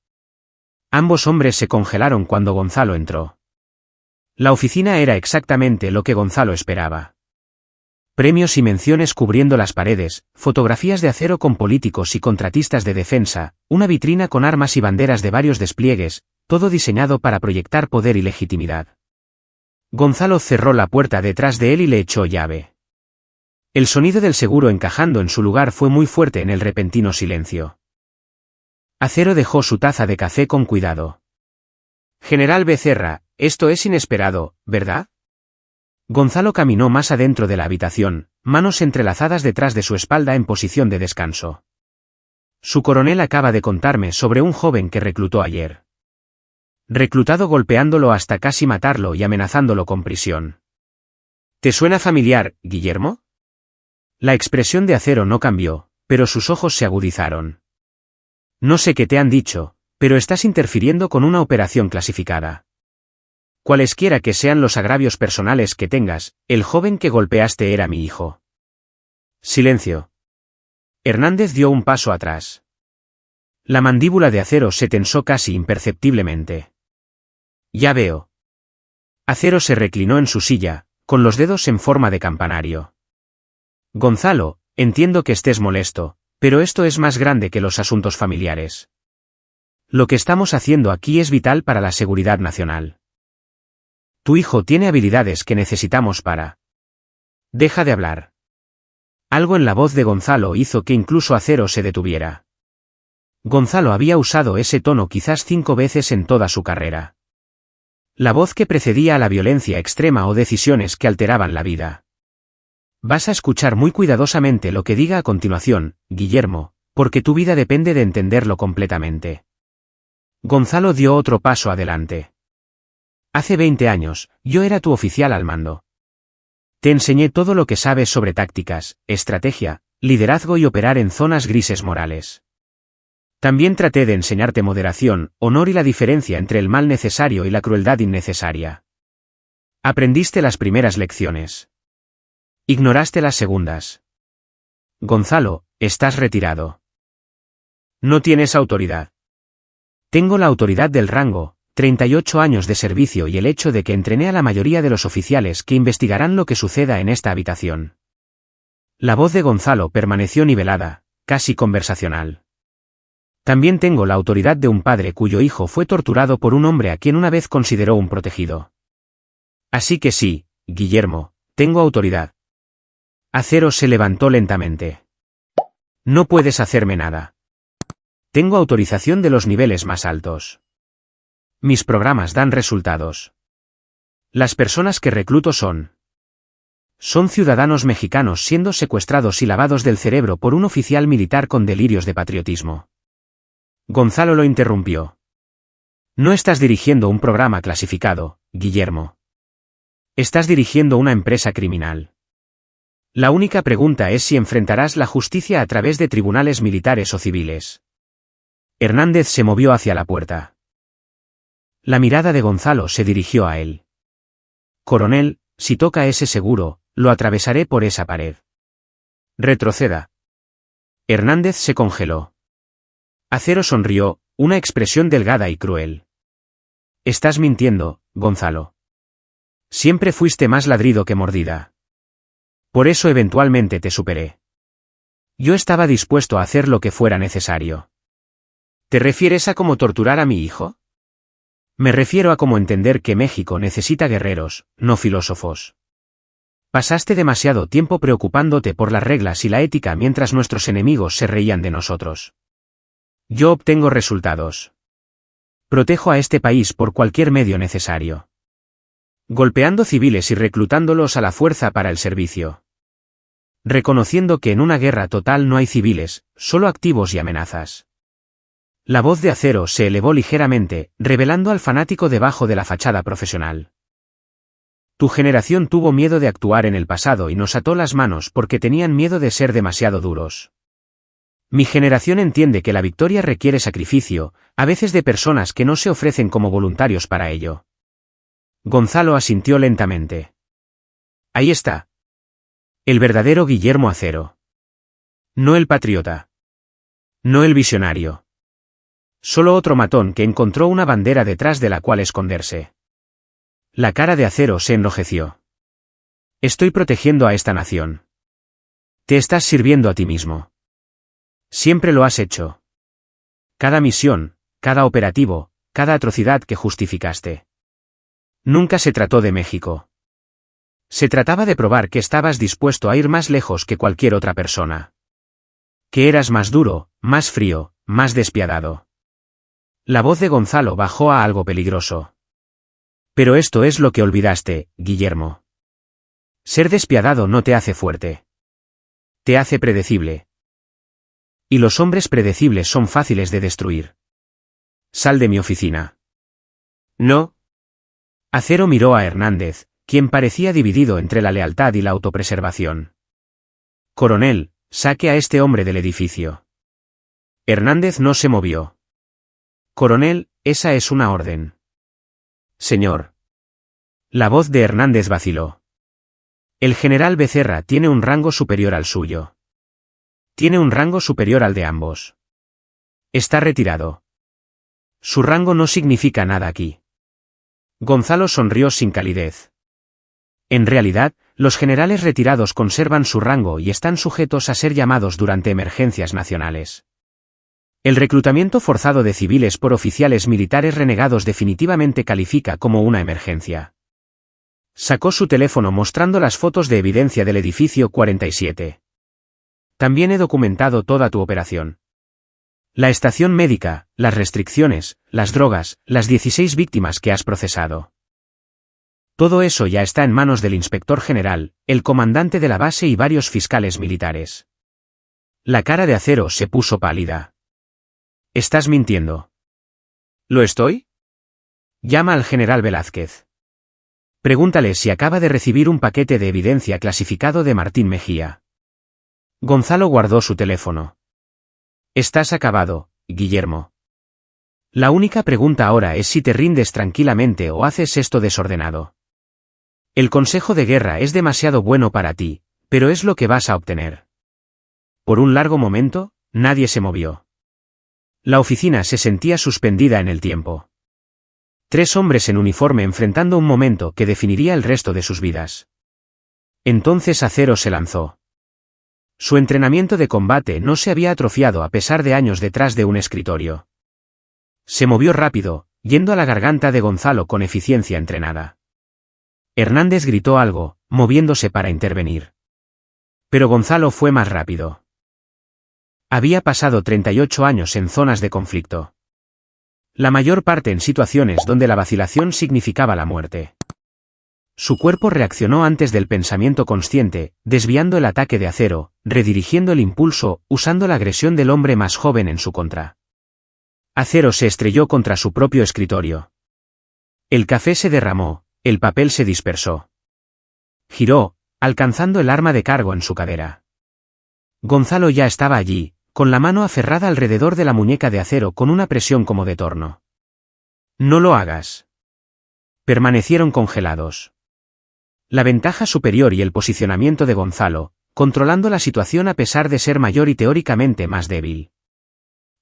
A: Ambos hombres se congelaron cuando Gonzalo entró. La oficina era exactamente lo que Gonzalo esperaba. Premios y menciones cubriendo las paredes, fotografías de Acero con políticos y contratistas de defensa, una vitrina con armas y banderas de varios despliegues, todo diseñado para proyectar poder y legitimidad. Gonzalo cerró la puerta detrás de él y le echó llave. El sonido del seguro encajando en su lugar fue muy fuerte en el repentino silencio. Acero dejó su taza de café con cuidado. General Becerra, esto es inesperado, ¿verdad? Gonzalo caminó más adentro de la habitación, manos entrelazadas detrás de su espalda en posición de descanso. Su coronel acaba de contarme sobre un joven que reclutó ayer. Reclutado golpeándolo hasta casi matarlo y amenazándolo con prisión. ¿Te suena familiar, Guillermo? La expresión de Acero no cambió, pero sus ojos se agudizaron. No sé qué te han dicho, pero estás interfiriendo con una operación clasificada. Cualesquiera que sean los agravios personales que tengas, el joven que golpeaste era mi hijo. Silencio. Hernández dio un paso atrás. La mandíbula de Acero se tensó casi imperceptiblemente. Ya veo. Acero se reclinó en su silla, con los dedos en forma de campanario. Gonzalo, entiendo que estés molesto, pero esto es más grande que los asuntos familiares. Lo que estamos haciendo aquí es vital para la seguridad nacional. Tu hijo tiene habilidades que necesitamos para... Deja de hablar. Algo en la voz de Gonzalo hizo que incluso Acero se detuviera. Gonzalo había usado ese tono quizás 5 veces en toda su carrera. La voz que precedía a la violencia extrema o decisiones que alteraban la vida. Vas a escuchar muy cuidadosamente lo que diga a continuación, Guillermo, porque tu vida depende de entenderlo completamente. Gonzalo dio otro paso adelante. Hace 20 años, yo era tu oficial al mando. Te enseñé todo lo que sabes sobre tácticas, estrategia, liderazgo y operar en zonas grises morales. También traté de enseñarte moderación, honor y la diferencia entre el mal necesario y la crueldad innecesaria. Aprendiste las primeras lecciones. Ignoraste las segundas. Gonzalo, estás retirado. No tienes autoridad. Tengo la autoridad del rango, 38 años de servicio y el hecho de que entrené a la mayoría de los oficiales que investigarán lo que suceda en esta habitación. La voz de Gonzalo permaneció nivelada, casi conversacional. También tengo la autoridad de un padre cuyo hijo fue torturado por un hombre a quien una vez consideró un protegido. Así que sí, Guillermo, tengo autoridad. Acero se levantó lentamente. No puedes hacerme nada. Tengo autorización de los niveles más altos. Mis programas dan resultados. Las personas que recluto son ciudadanos mexicanos siendo secuestrados y lavados del cerebro por un oficial militar con delirios de patriotismo. Gonzalo lo interrumpió. No estás dirigiendo un programa clasificado, Guillermo. Estás dirigiendo una empresa criminal. La única pregunta es si enfrentarás la justicia a través de tribunales militares o civiles. Hernández se movió hacia la puerta. La mirada de Gonzalo se dirigió a él. Coronel, si toca ese seguro, lo atravesaré por esa pared. Retroceda. Hernández se congeló. Acero sonrió, una expresión delgada y cruel. Estás mintiendo, Gonzalo. Siempre fuiste más ladrido que mordida. Por eso eventualmente te superé. Yo estaba dispuesto a hacer lo que fuera necesario. ¿Te refieres a cómo torturar a mi hijo? Me refiero a cómo entender que México necesita guerreros, no filósofos. Pasaste demasiado tiempo preocupándote por las reglas y la ética mientras nuestros enemigos se reían de nosotros. Yo obtengo resultados. Protejo a este país por cualquier medio necesario. Golpeando civiles y reclutándolos a la fuerza para el servicio. Reconociendo que en una guerra total no hay civiles, solo activos y amenazas. La voz de Acero se elevó ligeramente, revelando al fanático debajo de la fachada profesional. Tu generación tuvo miedo de actuar en el pasado y nos ató las manos porque tenían miedo de ser demasiado duros. Mi generación entiende que la victoria requiere sacrificio, a veces de personas que no se ofrecen como voluntarios para ello. Gonzalo asintió lentamente. Ahí está. El verdadero Guillermo Acero. No el patriota. No el visionario. Solo otro matón que encontró una bandera detrás de la cual esconderse. La cara de Acero se enrojeció. Estoy protegiendo a esta nación. Te estás sirviendo a ti mismo. Siempre lo has hecho. Cada misión, cada operativo, cada atrocidad que justificaste. Nunca se trató de México. Se trataba de probar que estabas dispuesto a ir más lejos que cualquier otra persona. Que eras más duro, más frío, más despiadado. La voz de Gonzalo bajó a algo peligroso. Pero esto es lo que olvidaste, Guillermo. Ser despiadado no te hace fuerte. Te hace predecible. Y los hombres predecibles son fáciles de destruir. Sal de mi oficina. No. Acero miró a Hernández, quien parecía dividido entre la lealtad y la autopreservación. Coronel, saque a este hombre del edificio. Hernández no se movió. Coronel, esa es una orden. Señor. La voz de Hernández vaciló. El general Becerra tiene un rango superior al suyo. Tiene un rango superior al de ambos. Está retirado. Su rango no significa nada aquí. Gonzalo sonrió sin calidez. En realidad, los generales retirados conservan su rango y están sujetos a ser llamados durante emergencias nacionales. El reclutamiento forzado de civiles por oficiales militares renegados definitivamente califica como una emergencia. Sacó su teléfono mostrando las fotos de evidencia del edificio 47. También he documentado toda tu operación. La estación médica, las restricciones, las drogas, las 16 víctimas que has procesado. Todo eso ya está en manos del inspector general, el comandante de la base y varios fiscales militares. La cara de Acero se puso pálida. Estás mintiendo. ¿Lo estoy? Llama al general Velázquez. Pregúntale si acaba de recibir un paquete de evidencia clasificado de Martín Mejía. Gonzalo guardó su teléfono. Estás acabado, Guillermo. La única pregunta ahora es si te rindes tranquilamente o haces esto desordenado. El consejo de guerra es demasiado bueno para ti, pero es lo que vas a obtener. Por un largo momento, nadie se movió. La oficina se sentía suspendida en el tiempo. 3 hombres en uniforme enfrentando un momento que definiría el resto de sus vidas. Entonces Acero se lanzó. Su entrenamiento de combate no se había atrofiado a pesar de años detrás de un escritorio. Se movió rápido, yendo a la garganta de Gonzalo con eficiencia entrenada. Hernández gritó algo, moviéndose para intervenir. Pero Gonzalo fue más rápido. Había pasado 38 años en zonas de conflicto. La mayor parte en situaciones donde la vacilación significaba la muerte. Su cuerpo reaccionó antes del pensamiento consciente, desviando el ataque de Acero, redirigiendo el impulso, usando la agresión del hombre más joven en su contra. Acero se estrelló contra su propio escritorio. El café se derramó, el papel se dispersó. Giró, alcanzando el arma de cargo en su cadera. Gonzalo ya estaba allí, con la mano aferrada alrededor de la muñeca de Acero con una presión como de torno. No lo hagas. Permanecieron congelados. La ventaja superior y el posicionamiento de Gonzalo, controlando la situación a pesar de ser mayor y teóricamente más débil.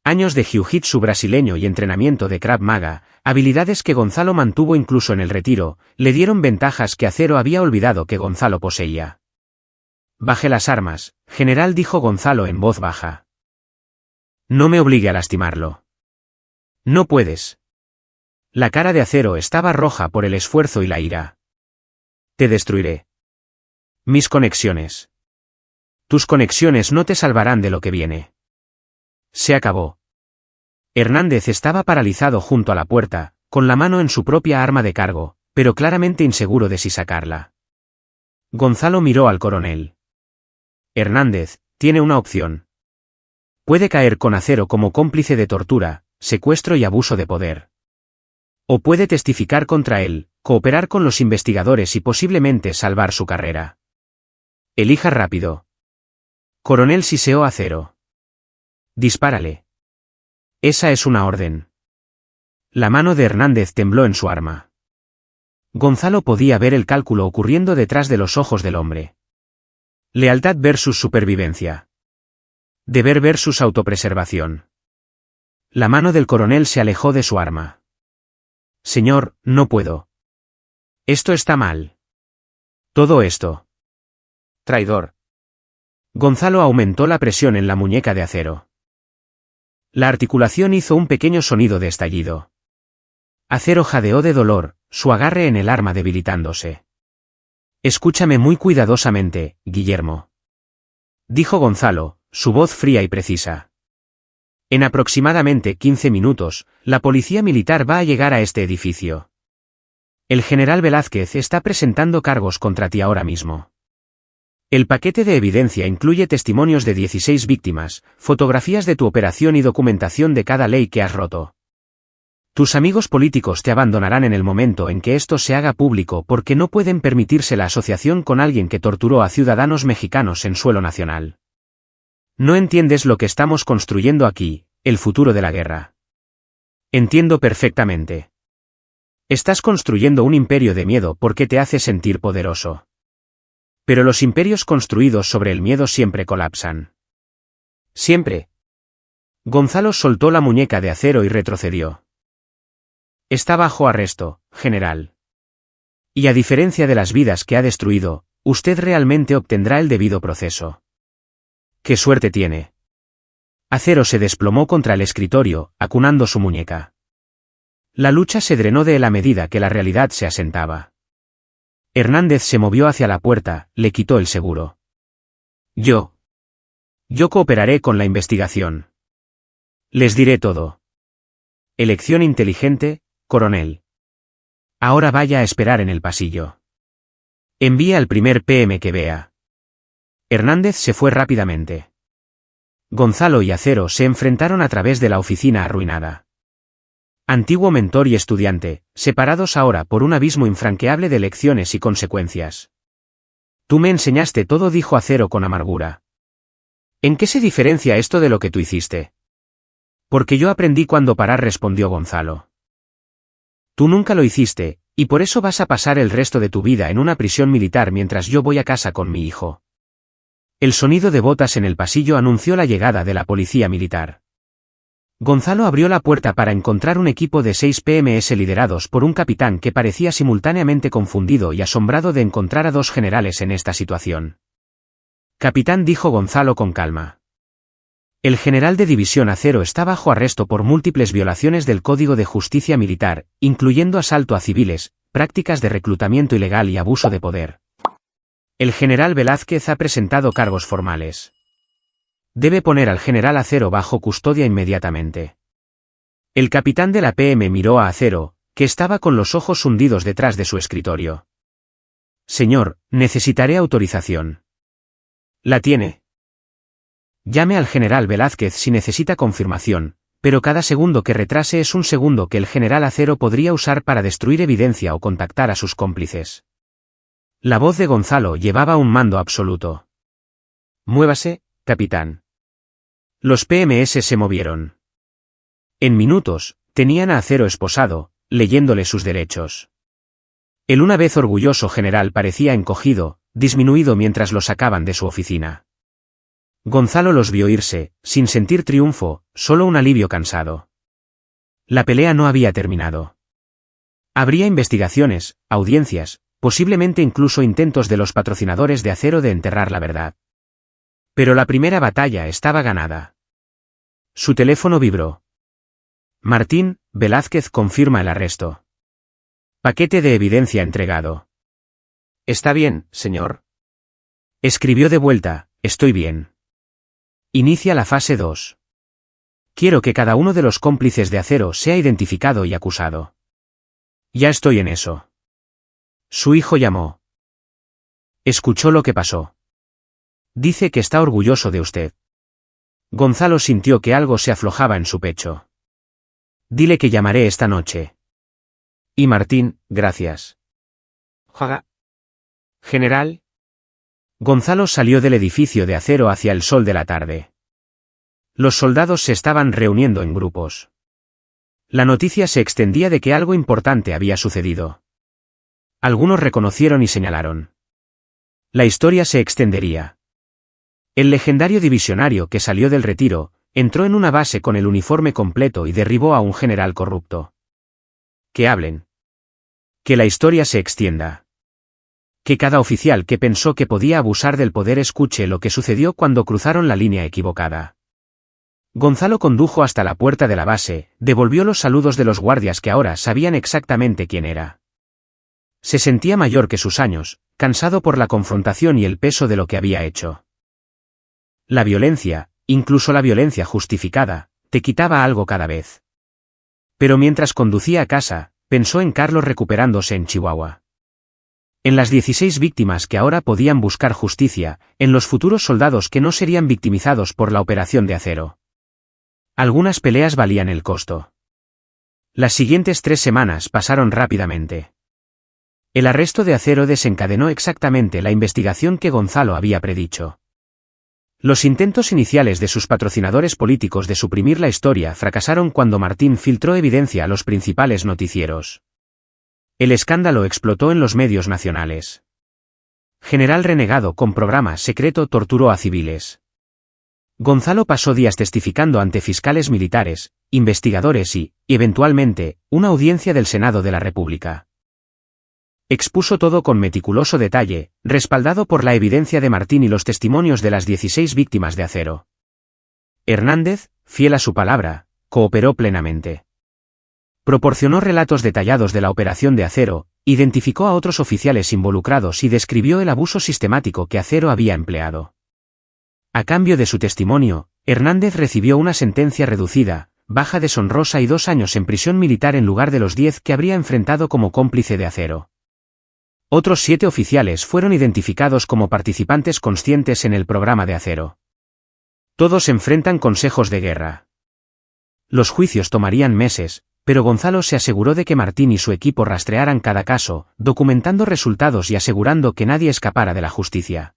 A: Años de jiu-jitsu brasileño y entrenamiento de Krav Maga, habilidades que Gonzalo mantuvo incluso en el retiro, le dieron ventajas que Acero había olvidado que Gonzalo poseía. Baje las armas, general, dijo Gonzalo en voz baja. No me obligue a lastimarlo. No puedes. La cara de Acero estaba roja por el esfuerzo y la ira. Te destruiré. Mis conexiones. Tus conexiones no te salvarán de lo que viene. Se acabó. Hernández estaba paralizado junto a la puerta, con la mano en su propia arma de cargo, pero claramente inseguro de si sacarla. Gonzalo miró al coronel. Hernández, tiene una opción. Puede caer con Acero como cómplice de tortura, secuestro y abuso de poder. O puede testificar contra él, cooperar con los investigadores y posiblemente salvar su carrera. Elija rápido. Coronel siseó Acero. Dispárale. Esa es una orden. La mano de Hernández tembló en su arma. Gonzalo podía ver el cálculo ocurriendo detrás de los ojos del hombre. Lealtad versus supervivencia. Deber versus autopreservación. La mano del coronel se alejó de su arma. Señor, no puedo. Esto está mal. Todo esto. Traidor. Gonzalo aumentó la presión en la muñeca de Acero. La articulación hizo un pequeño sonido de estallido. Acero jadeó de dolor, su agarre en el arma debilitándose. Escúchame muy cuidadosamente, Guillermo. Dijo Gonzalo, su voz fría y precisa. En aproximadamente 15 minutos, la policía militar va a llegar a este edificio. El general Velázquez está presentando cargos contra ti ahora mismo. El paquete de evidencia incluye testimonios de 16 víctimas, fotografías de tu operación y documentación de cada ley que has roto. Tus amigos políticos te abandonarán en el momento en que esto se haga público porque no pueden permitirse la asociación con alguien que torturó a ciudadanos mexicanos en suelo nacional. No entiendes lo que estamos construyendo aquí, el futuro de la guerra. Entiendo perfectamente. Estás construyendo un imperio de miedo porque te hace sentir poderoso. Pero los imperios construidos sobre el miedo siempre colapsan. Siempre. Gonzalo soltó la muñeca de Acero y retrocedió. Está bajo arresto, general. Y a diferencia de las vidas que ha destruido, usted realmente obtendrá el debido proceso. ¡Qué suerte tiene! Acero se desplomó contra el escritorio, acunando su muñeca. La lucha se drenó de él a medida que la realidad se asentaba. Hernández se movió hacia la puerta, le quitó el seguro. Yo cooperaré con la investigación. Les diré todo. Elección inteligente, coronel. Ahora vaya a esperar en el pasillo. Envíe al primer PM que vea. Hernández se fue rápidamente. Gonzalo y Acero se enfrentaron a través de la oficina arruinada. Antiguo mentor y estudiante, separados ahora por un abismo infranqueable de lecciones y consecuencias. Tú me enseñaste todo, dijo Acero con amargura. ¿En qué se diferencia esto de lo que tú hiciste? Porque yo aprendí cuándo parar, respondió Gonzalo. Tú nunca lo hiciste, y por eso vas a pasar el resto de tu vida en una prisión militar mientras yo voy a casa con mi hijo. El sonido de botas en el pasillo anunció la llegada de la policía militar. Gonzalo abrió la puerta para encontrar un equipo de 6 PMS liderados por un capitán que parecía simultáneamente confundido y asombrado de encontrar a dos generales en esta situación. Capitán, dijo Gonzalo con calma. El general de división Acero está bajo arresto por múltiples violaciones del Código de Justicia Militar, incluyendo asalto a civiles, prácticas de reclutamiento ilegal y abuso de poder. El general Velázquez ha presentado cargos formales. Debe poner al general Acero bajo custodia inmediatamente. El capitán de la PM miró a Acero, que estaba con los ojos hundidos detrás de su escritorio. Señor, necesitaré autorización. ¿La tiene? Llame al general Velázquez si necesita confirmación, pero cada segundo que retrase es un segundo que el general Acero podría usar para destruir evidencia o contactar a sus cómplices. La voz de Gonzalo llevaba un mando absoluto. Muévase, capitán. Los PMS se movieron. En minutos, tenían a Acero esposado, leyéndole sus derechos. El una vez orgulloso general parecía encogido, disminuido mientras lo sacaban de su oficina. Gonzalo los vio irse, sin sentir triunfo, solo un alivio cansado. La pelea no había terminado. Habría investigaciones, audiencias, posiblemente incluso intentos de los patrocinadores de Acero de enterrar la verdad. Pero la primera batalla estaba ganada. Su teléfono vibró. Martín, Velázquez confirma el arresto. Paquete de evidencia entregado. Está bien, señor. Escribió de vuelta, estoy bien. Inicia la fase 2. Quiero que cada uno de los cómplices de Acero sea identificado y acusado. Ya estoy en eso. Su hijo llamó. Escuchó lo que pasó. Dice que está orgulloso de usted. Gonzalo sintió que algo se aflojaba en su pecho. Dile que llamaré esta noche. Y Martín, gracias. Jaga. General. Gonzalo salió del edificio de Acero hacia el sol de la tarde. Los soldados se estaban reuniendo en grupos. La noticia se extendía de que algo importante había sucedido. Algunos reconocieron y señalaron. La historia se extendería. El legendario divisionario que salió del retiro, entró en una base con el uniforme completo y derribó a un general corrupto. Que hablen. Que la historia se extienda. Que cada oficial que pensó que podía abusar del poder escuche lo que sucedió cuando cruzaron la línea equivocada. Gonzalo condujo hasta la puerta de la base, devolvió los saludos de los guardias que ahora sabían exactamente quién era. Se sentía mayor que sus años, cansado por la confrontación y el peso de lo que había hecho. La violencia, incluso la violencia justificada, te quitaba algo cada vez. Pero mientras conducía a casa, pensó en Carlos recuperándose en Chihuahua. En las 16 víctimas que ahora podían buscar justicia, en los futuros soldados que no serían victimizados por la operación de Acero. Algunas peleas valían el costo. Las siguientes 3 semanas pasaron rápidamente. El arresto de Acero desencadenó exactamente la investigación que Gonzalo había predicho. Los intentos iniciales de sus patrocinadores políticos de suprimir la historia fracasaron cuando Martín filtró evidencia a los principales noticieros. El escándalo explotó en los medios nacionales. General renegado con programa secreto torturó a civiles. Gonzalo pasó días testificando ante fiscales militares, investigadores y, eventualmente, una audiencia del Senado de la República. Expuso todo con meticuloso detalle, respaldado por la evidencia de Martín y los testimonios de las 16 víctimas de Acero. Hernández, fiel a su palabra, cooperó plenamente. Proporcionó relatos detallados de la operación de Acero, identificó a otros oficiales involucrados y describió el abuso sistemático que Acero había empleado. A cambio de su testimonio, Hernández recibió una sentencia reducida, baja deshonrosa y 2 años en prisión militar en lugar de los 10 que habría enfrentado como cómplice de Acero. Otros 7 oficiales fueron identificados como participantes conscientes en el programa de Acero. Todos enfrentan consejos de guerra. Los juicios tomarían meses, pero Gonzalo se aseguró de que Martín y su equipo rastrearan cada caso, documentando resultados y asegurando que nadie escapara de la justicia.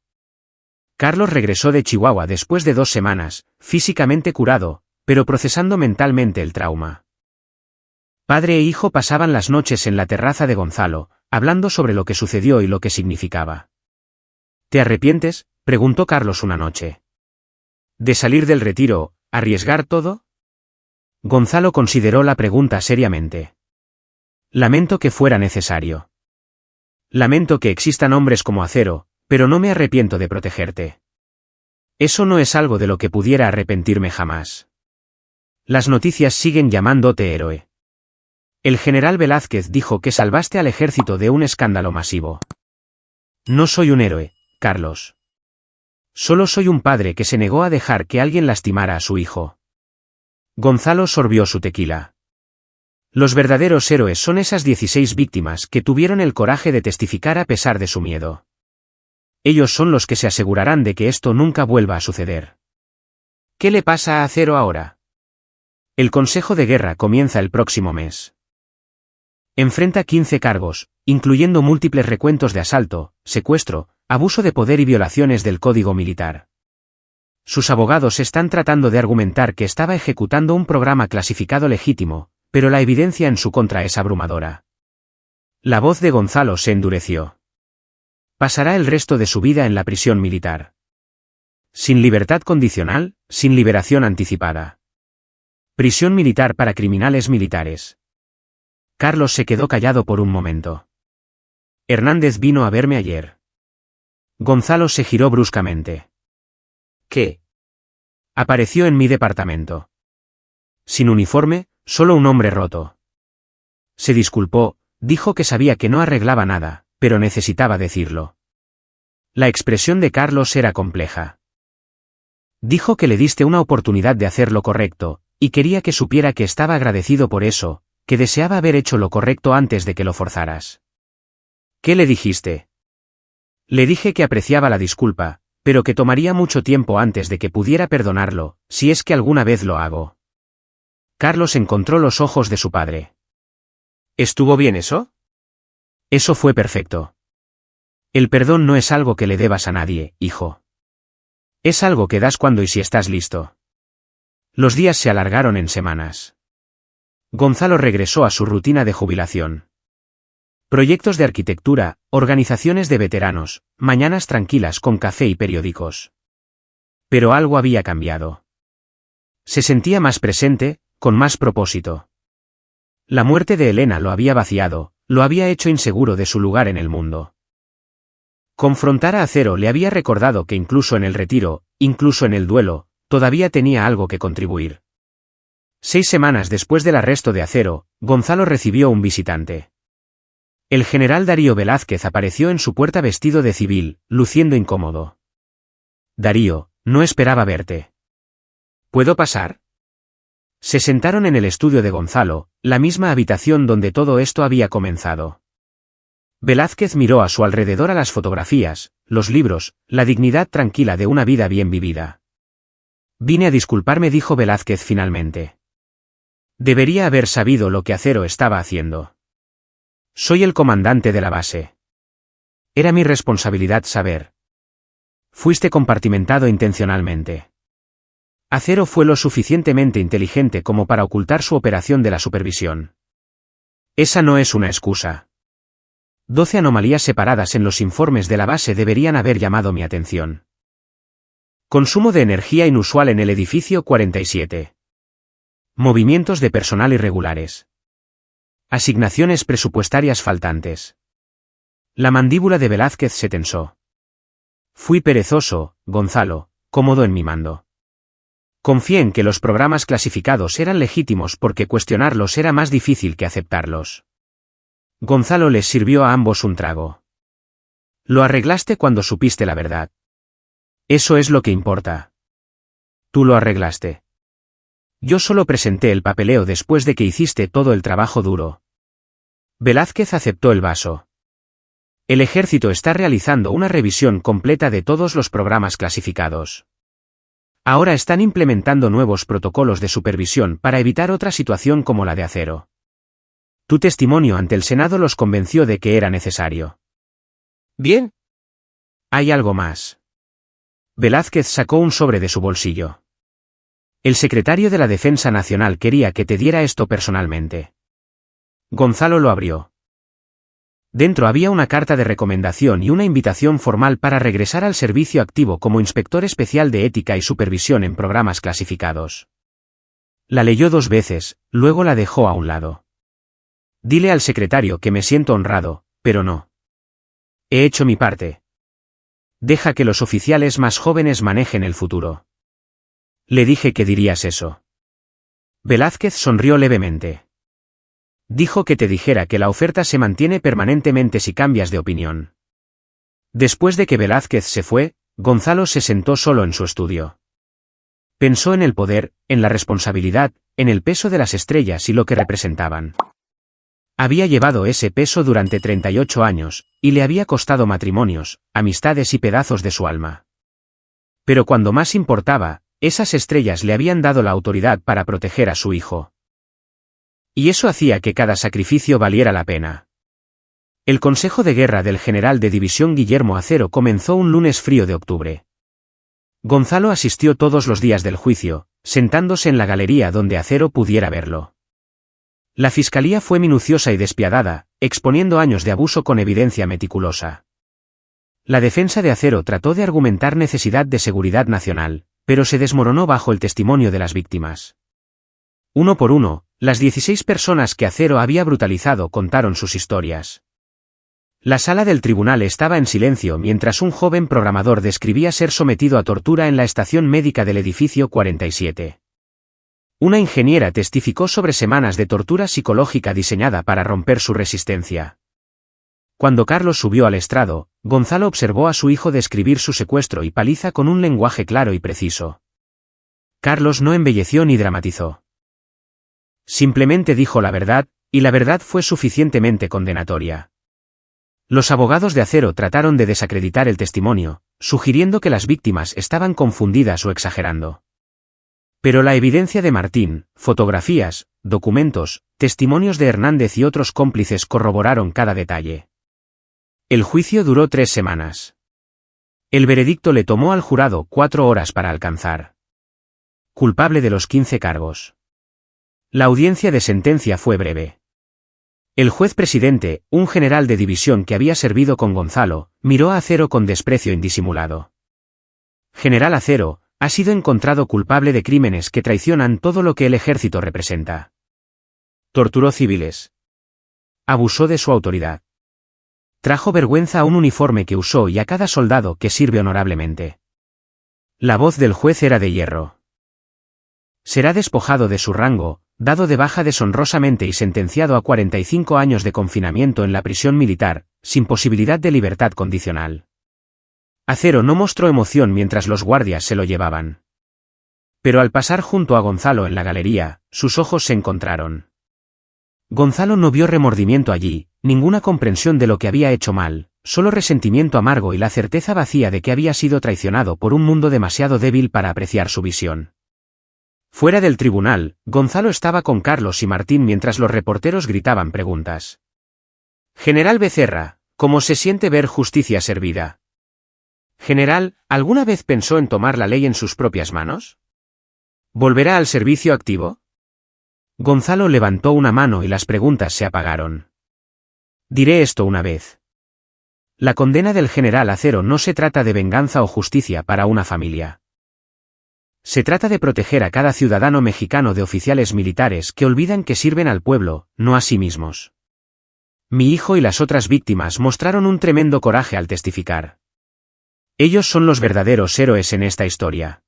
A: Carlos regresó de Chihuahua después de 2 semanas, físicamente curado, pero procesando mentalmente el trauma. Padre e hijo pasaban las noches en la terraza de Gonzalo, hablando sobre lo que sucedió y lo que significaba. ¿Te arrepientes?, preguntó Carlos una noche. ¿De salir del retiro, arriesgar todo? Gonzalo consideró la pregunta seriamente. Lamento que fuera necesario. Lamento que existan hombres como Acero, pero no me arrepiento de protegerte. Eso no es algo de lo que pudiera arrepentirme jamás. Las noticias siguen llamándote héroe. El general Velázquez dijo que salvaste al ejército de un escándalo masivo. No soy un héroe, Carlos. Solo soy un padre que se negó a dejar que alguien lastimara a su hijo. Gonzalo sorbió su tequila. Los verdaderos héroes son esas 16 víctimas que tuvieron el coraje de testificar a pesar de su miedo. Ellos son los que se asegurarán de que esto nunca vuelva a suceder. ¿Qué le pasa a Acero ahora? El Consejo de Guerra comienza el próximo mes. Enfrenta 15 cargos, incluyendo múltiples recuentos de asalto, secuestro, abuso de poder y violaciones del Código Militar. Sus abogados están tratando de argumentar que estaba ejecutando un programa clasificado legítimo, pero la evidencia en su contra es abrumadora. La voz de Gonzalo se endureció. Pasará el resto de su vida en la prisión militar. Sin libertad condicional, sin liberación anticipada. Prisión militar para criminales militares. Carlos se quedó callado por un momento. Hernández vino a verme ayer. Gonzalo se giró bruscamente. ¿Qué? Apareció en mi departamento. Sin uniforme, solo un hombre roto. Se disculpó, dijo que sabía que no arreglaba nada, pero necesitaba decirlo. La expresión de Carlos era compleja. Dijo que le diste una oportunidad de hacer lo correcto, y quería que supiera que estaba agradecido por eso, que deseaba haber hecho lo correcto antes de que lo forzaras. ¿Qué le dijiste? Le dije que apreciaba la disculpa, pero que tomaría mucho tiempo antes de que pudiera perdonarlo, si es que alguna vez lo hago. Carlos encontró los ojos de su padre. ¿Estuvo bien eso? Eso fue perfecto. El perdón no es algo que le debas a nadie, hijo. Es algo que das cuando y si estás listo. Los días se alargaron en semanas. Gonzalo regresó a su rutina de jubilación. Proyectos de arquitectura, organizaciones de veteranos, mañanas tranquilas con café y periódicos. Pero algo había cambiado. Se sentía más presente, con más propósito. La muerte de Elena lo había vaciado, lo había hecho inseguro de su lugar en el mundo. Confrontar a Acero le había recordado que incluso en el retiro, incluso en el duelo, todavía tenía algo que contribuir. 6 semanas después del arresto de Acero, Gonzalo recibió un visitante. El general Darío Velázquez apareció en su puerta vestido de civil, luciendo incómodo. Darío, no esperaba verte. ¿Puedo pasar? Se sentaron en el estudio de Gonzalo, la misma habitación donde todo esto había comenzado. Velázquez miró a su alrededor a las fotografías, los libros, la dignidad tranquila de una vida bien vivida. Vine a disculparme, dijo Velázquez finalmente. Debería haber sabido lo que Acero estaba haciendo. Soy el comandante de la base. Era mi responsabilidad saber. Fuiste compartimentado intencionalmente. Acero fue lo suficientemente inteligente como para ocultar su operación de la supervisión. Esa no es una excusa. 12 anomalías separadas en los informes de la base deberían haber llamado mi atención. Consumo de energía inusual en el edificio 47. Movimientos de personal irregulares. Asignaciones presupuestarias faltantes. La mandíbula de Velázquez se tensó. Fui perezoso, Gonzalo, cómodo en mi mando. Confié en que los programas clasificados eran legítimos porque cuestionarlos era más difícil que aceptarlos. Gonzalo les sirvió a ambos un trago. Lo arreglaste cuando supiste la verdad. Eso es lo que importa. Tú lo arreglaste. Yo solo presenté el papeleo después de que hiciste todo el trabajo duro. Velázquez aceptó el vaso. El ejército está realizando una revisión completa de todos los programas clasificados. Ahora están implementando nuevos protocolos de supervisión para evitar otra situación como la de Acero. Tu testimonio ante el Senado los convenció de que era necesario. Bien. Hay algo más. Velázquez sacó un sobre de su bolsillo. El secretario de la Defensa Nacional quería que te diera esto personalmente. Gonzalo lo abrió. Dentro había una carta de recomendación y una invitación formal para regresar al servicio activo como inspector especial de ética y supervisión en programas clasificados. La leyó 2 veces, luego la dejó a un lado. Dile al secretario que me siento honrado, pero no. He hecho mi parte. Deja que los oficiales más jóvenes manejen el futuro. Le dije que dirías eso. Velázquez sonrió levemente. Dijo que te dijera que la oferta se mantiene permanentemente si cambias de opinión. Después de que Velázquez se fue, Gonzalo se sentó solo en su estudio. Pensó en el poder, en la responsabilidad, en el peso de las estrellas y lo que representaban. Había llevado ese peso durante 38 años, y le había costado matrimonios, amistades y pedazos de su alma. Pero cuando más importaba, esas estrellas le habían dado la autoridad para proteger a su hijo. Y eso hacía que cada sacrificio valiera la pena. El consejo de guerra del general de división Guillermo Acero comenzó un lunes frío de octubre. Gonzalo asistió todos los días del juicio, sentándose en la galería donde Acero pudiera verlo. La fiscalía fue minuciosa y despiadada, exponiendo años de abuso con evidencia meticulosa. La defensa de Acero trató de argumentar necesidad de seguridad nacional, pero se desmoronó bajo el testimonio de las víctimas. Uno por uno, las 16 personas que Acero había brutalizado contaron sus historias. La sala del tribunal estaba en silencio mientras un joven programador describía ser sometido a tortura en la estación médica del edificio 47. Una ingeniera testificó sobre semanas de tortura psicológica diseñada para romper su resistencia. Cuando Carlos subió al estrado, Gonzalo observó a su hijo describir su secuestro y paliza con un lenguaje claro y preciso. Carlos no embelleció ni dramatizó. Simplemente dijo la verdad, y la verdad fue suficientemente condenatoria. Los abogados de Acero trataron de desacreditar el testimonio, sugiriendo que las víctimas estaban confundidas o exagerando. Pero la evidencia de Martín, fotografías, documentos, testimonios de Hernández y otros cómplices corroboraron cada detalle. El juicio duró 3 semanas. El veredicto le tomó al jurado 4 horas para alcanzar. Culpable de los 15 cargos. La audiencia de sentencia fue breve. El juez presidente, un general de división que había servido con Gonzalo, miró a Acero con desprecio indisimulado. General Acero, ha sido encontrado culpable de crímenes que traicionan todo lo que el ejército representa. Torturó civiles. Abusó de su autoridad. Trajo vergüenza a un uniforme que usó y a cada soldado que sirve honorablemente. La voz del juez era de hierro. Será despojado de su rango, dado de baja deshonrosamente y sentenciado a 45 años de confinamiento en la prisión militar, sin posibilidad de libertad condicional. Acero no mostró emoción mientras los guardias se lo llevaban. Pero al pasar junto a Gonzalo en la galería, sus ojos se encontraron. Gonzalo no vio remordimiento allí, ninguna comprensión de lo que había hecho mal, solo resentimiento amargo y la certeza vacía de que había sido traicionado por un mundo demasiado débil para apreciar su visión. Fuera del tribunal, Gonzalo estaba con Carlos y Martín mientras los reporteros gritaban preguntas. General Becerra, ¿cómo se siente ver justicia servida? General, ¿alguna vez pensó en tomar la ley en sus propias manos? ¿Volverá al servicio activo? Gonzalo levantó una mano y las preguntas se apagaron. Diré esto una vez. La condena del general Acero no se trata de venganza o justicia para una familia. Se trata de proteger a cada ciudadano mexicano de oficiales militares que olvidan que sirven al pueblo, no a sí mismos. Mi hijo y las otras víctimas mostraron un tremendo coraje al testificar. Ellos son los verdaderos héroes en esta historia.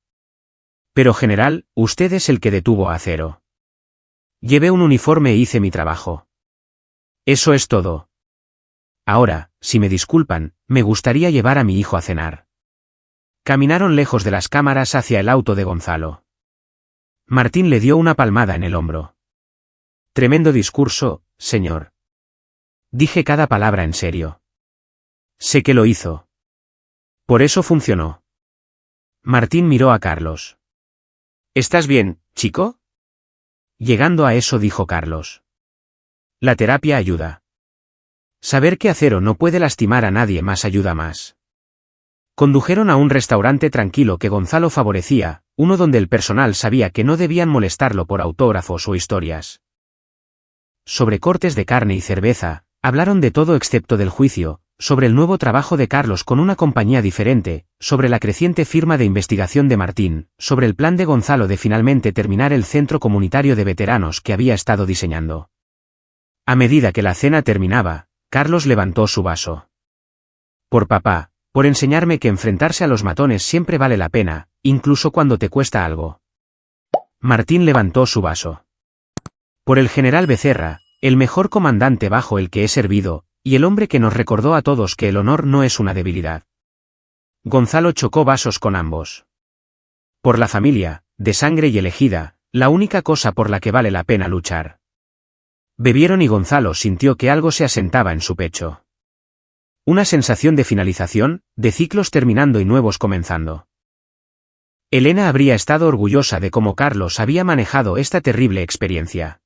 A: Pero general, usted es el que detuvo a Acero. Llevé un uniforme e hice mi trabajo. Eso es todo. Ahora, si me disculpan, me gustaría llevar a mi hijo a cenar. Caminaron lejos de las cámaras hacia el auto de Gonzalo. Martín le dio una palmada en el hombro. Tremendo discurso, señor. Dije cada palabra en serio. Sé que lo hizo. Por eso funcionó. Martín miró a Carlos. ¿Estás bien, chico? Llegando a eso dijo Carlos. La terapia ayuda. Saber que Acero no puede lastimar a nadie más ayuda más. Condujeron a un restaurante tranquilo que Gonzalo favorecía, uno donde el personal sabía que no debían molestarlo por autógrafos o historias. Sobre cortes de carne y cerveza, hablaron de todo excepto del juicio, sobre el nuevo trabajo de Carlos con una compañía diferente, sobre la creciente firma de investigación de Martín, sobre el plan de Gonzalo de finalmente terminar el centro comunitario de veteranos que había estado diseñando. A medida que la cena terminaba, Carlos levantó su vaso. Por papá. Por enseñarme que enfrentarse a los matones siempre vale la pena, incluso cuando te cuesta algo. Martín levantó su vaso. Por el general Becerra, el mejor comandante bajo el que he servido, y el hombre que nos recordó a todos que el honor no es una debilidad. Gonzalo chocó vasos con ambos. Por la familia, de sangre y elegida, la única cosa por la que vale la pena luchar. Bebieron y Gonzalo sintió que algo se asentaba en su pecho. Una sensación de finalización, de ciclos terminando y nuevos comenzando. Elena habría estado orgullosa de cómo Carlos había manejado esta terrible experiencia.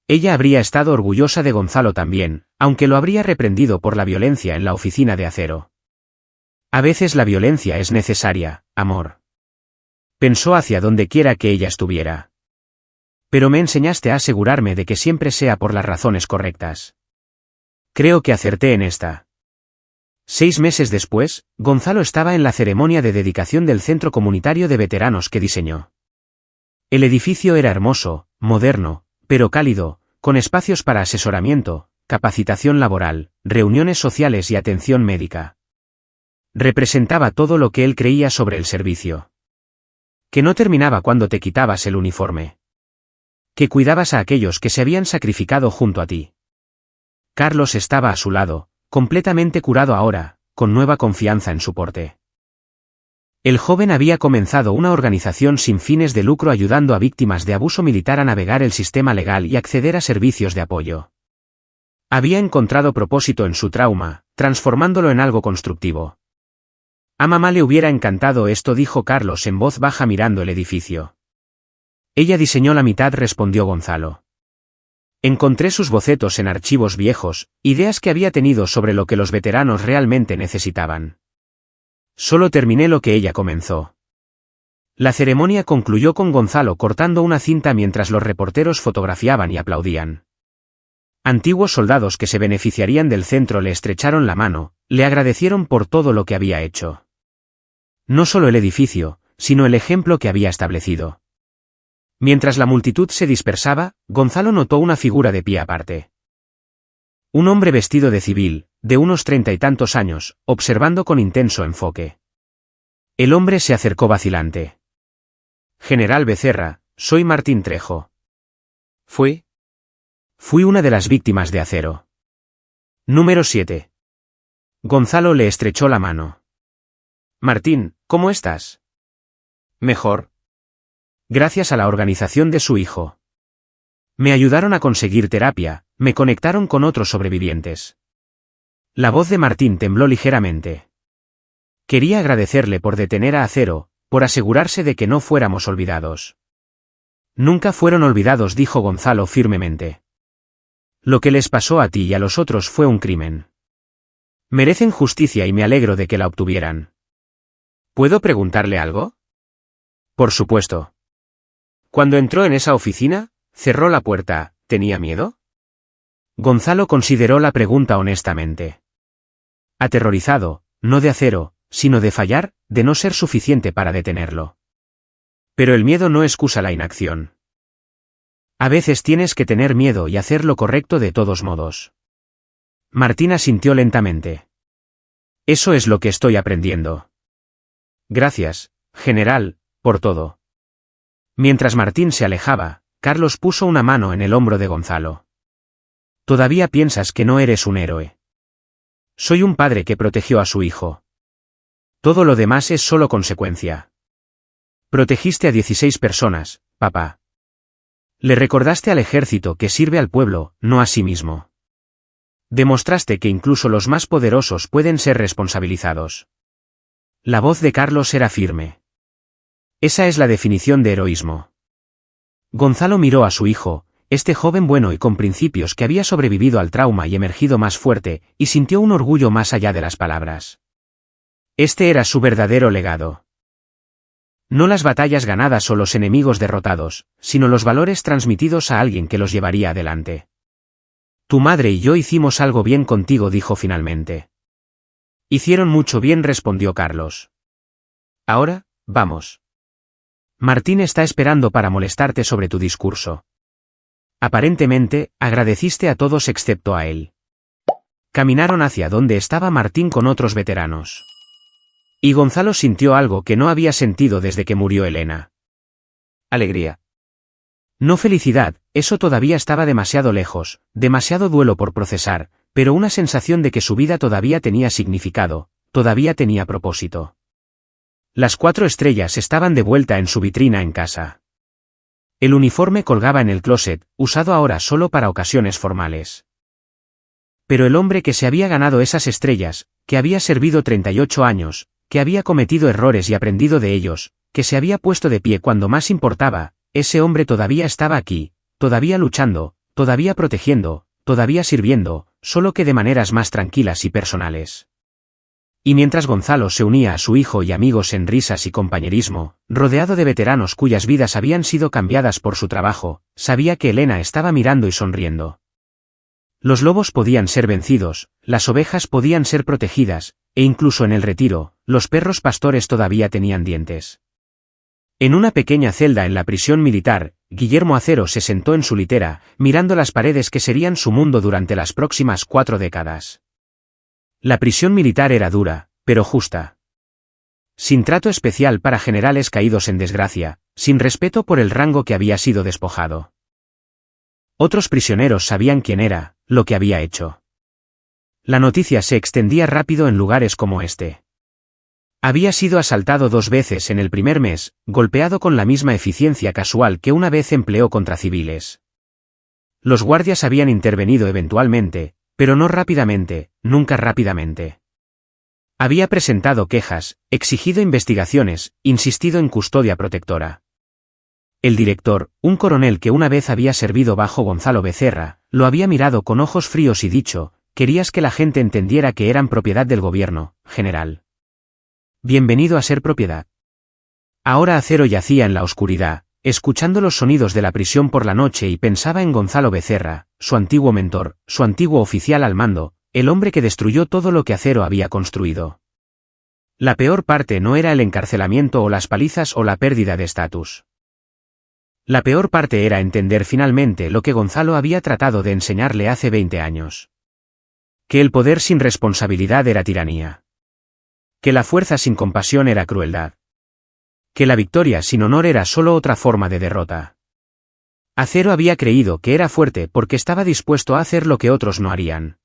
A: Ella habría estado orgullosa de Gonzalo también, aunque lo habría reprendido por la violencia en la oficina de acero. A veces la violencia es necesaria, amor. Pensó hacia donde quiera que ella estuviera. Pero me enseñaste a asegurarme de que siempre sea por las razones correctas. Creo que acerté en esta. 6 meses después, Gonzalo estaba en la ceremonia de dedicación del centro comunitario de veteranos que diseñó. El edificio era hermoso, moderno, pero cálido, con espacios para asesoramiento, capacitación laboral, reuniones sociales y atención médica. Representaba todo lo que él creía sobre el servicio. Que no terminaba cuando te quitabas el uniforme. Que cuidabas a aquellos que se habían sacrificado junto a ti. Carlos estaba a su lado, completamente curado ahora, con nueva confianza en su porte. El joven había comenzado una organización sin fines de lucro ayudando a víctimas de abuso militar a navegar el sistema legal y acceder a servicios de apoyo. Había encontrado propósito en su trauma, transformándolo en algo constructivo. A mamá le hubiera encantado esto, dijo Carlos en voz baja mirando el edificio. Ella diseñó la mitad, respondió Gonzalo. Encontré sus bocetos en archivos viejos, ideas que había tenido sobre lo que los veteranos realmente necesitaban. Solo terminé lo que ella comenzó. La ceremonia concluyó con Gonzalo cortando una cinta mientras los reporteros fotografiaban y aplaudían. Antiguos soldados que se beneficiarían del centro le estrecharon la mano, le agradecieron por todo lo que había hecho. No solo el edificio, sino el ejemplo que había establecido. Mientras la multitud se dispersaba, Gonzalo notó una figura de pie aparte. Un hombre vestido de civil, de unos 30 y tantos años, observando con intenso enfoque. El hombre se acercó vacilante. General Becerra, soy Martín Trejo. ¿Fui? Fui una de las víctimas de acero. Número 7. Gonzalo le estrechó la mano. Martín, ¿cómo estás? Mejor. Gracias a la organización de su hijo. Me ayudaron a conseguir terapia, me conectaron con otros sobrevivientes. La voz de Martín tembló ligeramente. Quería agradecerle por detener a Acero, por asegurarse de que no fuéramos olvidados. Nunca fueron olvidados, dijo Gonzalo firmemente. Lo que les pasó a ti y a los otros fue un crimen. Merecen justicia y me alegro de que la obtuvieran. ¿Puedo preguntarle algo? Por supuesto. Cuando entró en esa oficina, cerró la puerta, ¿tenía miedo? Gonzalo consideró la pregunta honestamente. Aterrorizado, no de acero, sino de fallar, de no ser suficiente para detenerlo. Pero el miedo no excusa la inacción. A veces tienes que tener miedo y hacer lo correcto de todos modos. Martín asintió lentamente. Eso es lo que estoy aprendiendo. Gracias, general, por todo. Mientras Martín se alejaba, Carlos puso una mano en el hombro de Gonzalo. Todavía piensas que no eres un héroe. Soy un padre que protegió a su hijo. Todo lo demás es solo consecuencia. Protegiste a 16 personas, papá. Le recordaste al ejército que sirve al pueblo, no a sí mismo. Demostraste que incluso los más poderosos pueden ser responsabilizados. La voz de Carlos era firme. Esa es la definición de heroísmo. Gonzalo miró a su hijo, este joven bueno y con principios que había sobrevivido al trauma y emergido más fuerte, y sintió un orgullo más allá de las palabras. Este era su verdadero legado. No las batallas ganadas o los enemigos derrotados, sino los valores transmitidos a alguien que los llevaría adelante. Tu madre y yo hicimos algo bien contigo, dijo finalmente. Hicieron mucho bien, respondió Carlos. Ahora, vamos. Martín está esperando para molestarte sobre tu discurso. Aparentemente, agradeciste a todos excepto a él. Caminaron hacia donde estaba Martín con otros veteranos. Y Gonzalo sintió algo que no había sentido desde que murió Elena. Alegría. No felicidad, eso todavía estaba demasiado lejos, demasiado duelo por procesar, pero una sensación de que su vida todavía tenía significado, todavía tenía propósito. Las 4 estrellas estaban de vuelta en su vitrina en casa. El uniforme colgaba en el closet, usado ahora solo para ocasiones formales. Pero el hombre que se había ganado esas estrellas, que había servido 38 años, que había cometido errores y aprendido de ellos, que se había puesto de pie cuando más importaba, ese hombre todavía estaba aquí, todavía luchando, todavía protegiendo, todavía sirviendo, solo que de maneras más tranquilas y personales. Y mientras Gonzalo se unía a su hijo y amigos en risas y compañerismo, rodeado de veteranos cuyas vidas habían sido cambiadas por su trabajo, sabía que Elena estaba mirando y sonriendo. Los lobos podían ser vencidos, las ovejas podían ser protegidas, e incluso en el retiro, los perros pastores todavía tenían dientes. En una pequeña celda en la prisión militar, Guillermo Acero se sentó en su litera, mirando las paredes que serían su mundo durante las próximas 4 décadas. La prisión militar era dura, pero justa. Sin trato especial para generales caídos en desgracia, sin respeto por el rango que había sido despojado. Otros prisioneros sabían quién era, lo que había hecho. La noticia se extendía rápido en lugares como este. Había sido asaltado 2 veces en el primer mes, golpeado con la misma eficiencia casual que una vez empleó contra civiles. Los guardias habían intervenido eventualmente, pero no rápidamente, nunca rápidamente. Había presentado quejas, exigido investigaciones, insistido en custodia protectora. El director, un coronel que una vez había servido bajo Gonzalo Becerra, lo había mirado con ojos fríos y dicho: «Querías que la gente entendiera que eran propiedad del gobierno, general. Bienvenido a ser propiedad». Ahora Acero yacía en la oscuridad, escuchando los sonidos de la prisión por la noche y pensaba en Gonzalo Becerra, su antiguo mentor, su antiguo oficial al mando, el hombre que destruyó todo lo que Acero había construido. La peor parte no era el encarcelamiento o las palizas o la pérdida de estatus. La peor parte era entender finalmente lo que Gonzalo había tratado de enseñarle hace 20 años. Que el poder sin responsabilidad era tiranía. Que la fuerza sin compasión era crueldad. Que la victoria sin honor era solo otra forma de derrota. Acero había creído que era fuerte porque estaba dispuesto a hacer lo que otros no harían.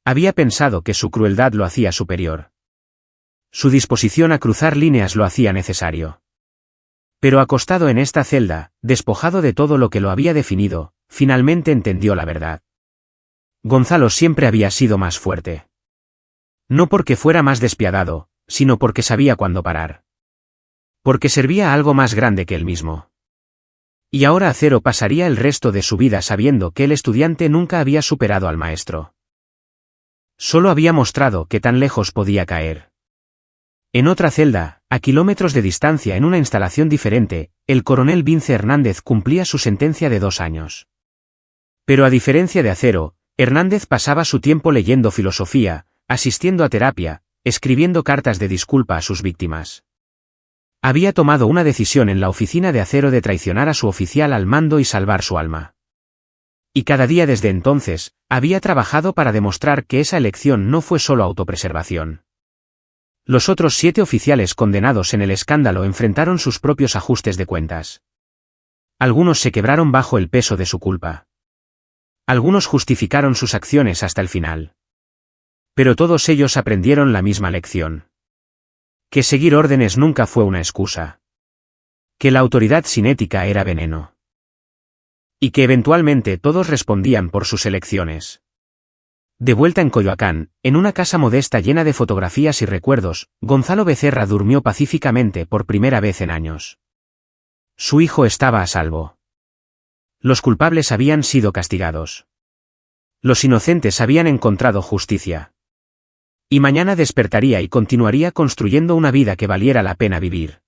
A: Había pensado que su crueldad lo hacía superior. Su disposición a cruzar líneas lo hacía necesario. Pero acostado en esta celda, despojado de todo lo que lo había definido, finalmente entendió la verdad. Gonzalo siempre había sido más fuerte. No porque fuera más despiadado, sino porque sabía cuándo parar. Porque servía a algo más grande que él mismo. Y ahora Acero pasaría el resto de su vida sabiendo que el estudiante nunca había superado al maestro. Solo había mostrado que tan lejos podía caer. En otra celda, a kilómetros de distancia en una instalación diferente, el coronel Vince Hernández cumplía su sentencia de 2 años. Pero a diferencia de Acero, Hernández pasaba su tiempo leyendo filosofía, asistiendo a terapia, escribiendo cartas de disculpa a sus víctimas. Había tomado una decisión en la oficina de Acero de traicionar a su oficial al mando y salvar su alma. Y cada día desde entonces, había trabajado para demostrar que esa elección no fue solo autopreservación. Los otros 7 oficiales condenados en el escándalo enfrentaron sus propios ajustes de cuentas. Algunos se quebraron bajo el peso de su culpa. Algunos justificaron sus acciones hasta el final. Pero todos ellos aprendieron la misma lección. Que seguir órdenes nunca fue una excusa. Que la autoridad sin ética era veneno. Y que eventualmente todos respondían por sus elecciones. De vuelta en Coyoacán, en una casa modesta llena de fotografías y recuerdos, Gonzalo Becerra durmió pacíficamente por primera vez en años. Su hijo estaba a salvo. Los culpables habían sido castigados. Los inocentes habían encontrado justicia. Y mañana despertaría y continuaría construyendo una vida que valiera la pena vivir.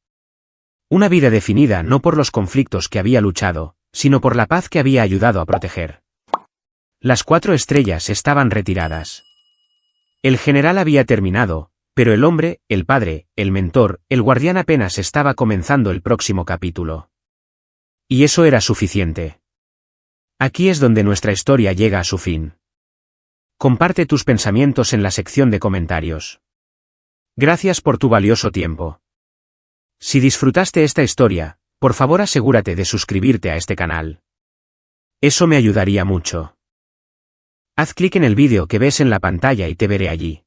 A: Una vida definida no por los conflictos que había luchado, sino por la paz que había ayudado a proteger. Las 4 estrellas estaban retiradas. El general había terminado, pero el hombre, el padre, el mentor, el guardián apenas estaba comenzando el próximo capítulo. Y eso era suficiente. Aquí es donde nuestra historia llega a su fin. Comparte tus pensamientos en la sección de comentarios. Gracias por tu valioso tiempo. Si disfrutaste esta historia, por favor asegúrate de suscribirte a este canal. Eso me ayudaría mucho. Haz clic en el vídeo que ves en la pantalla y te veré allí.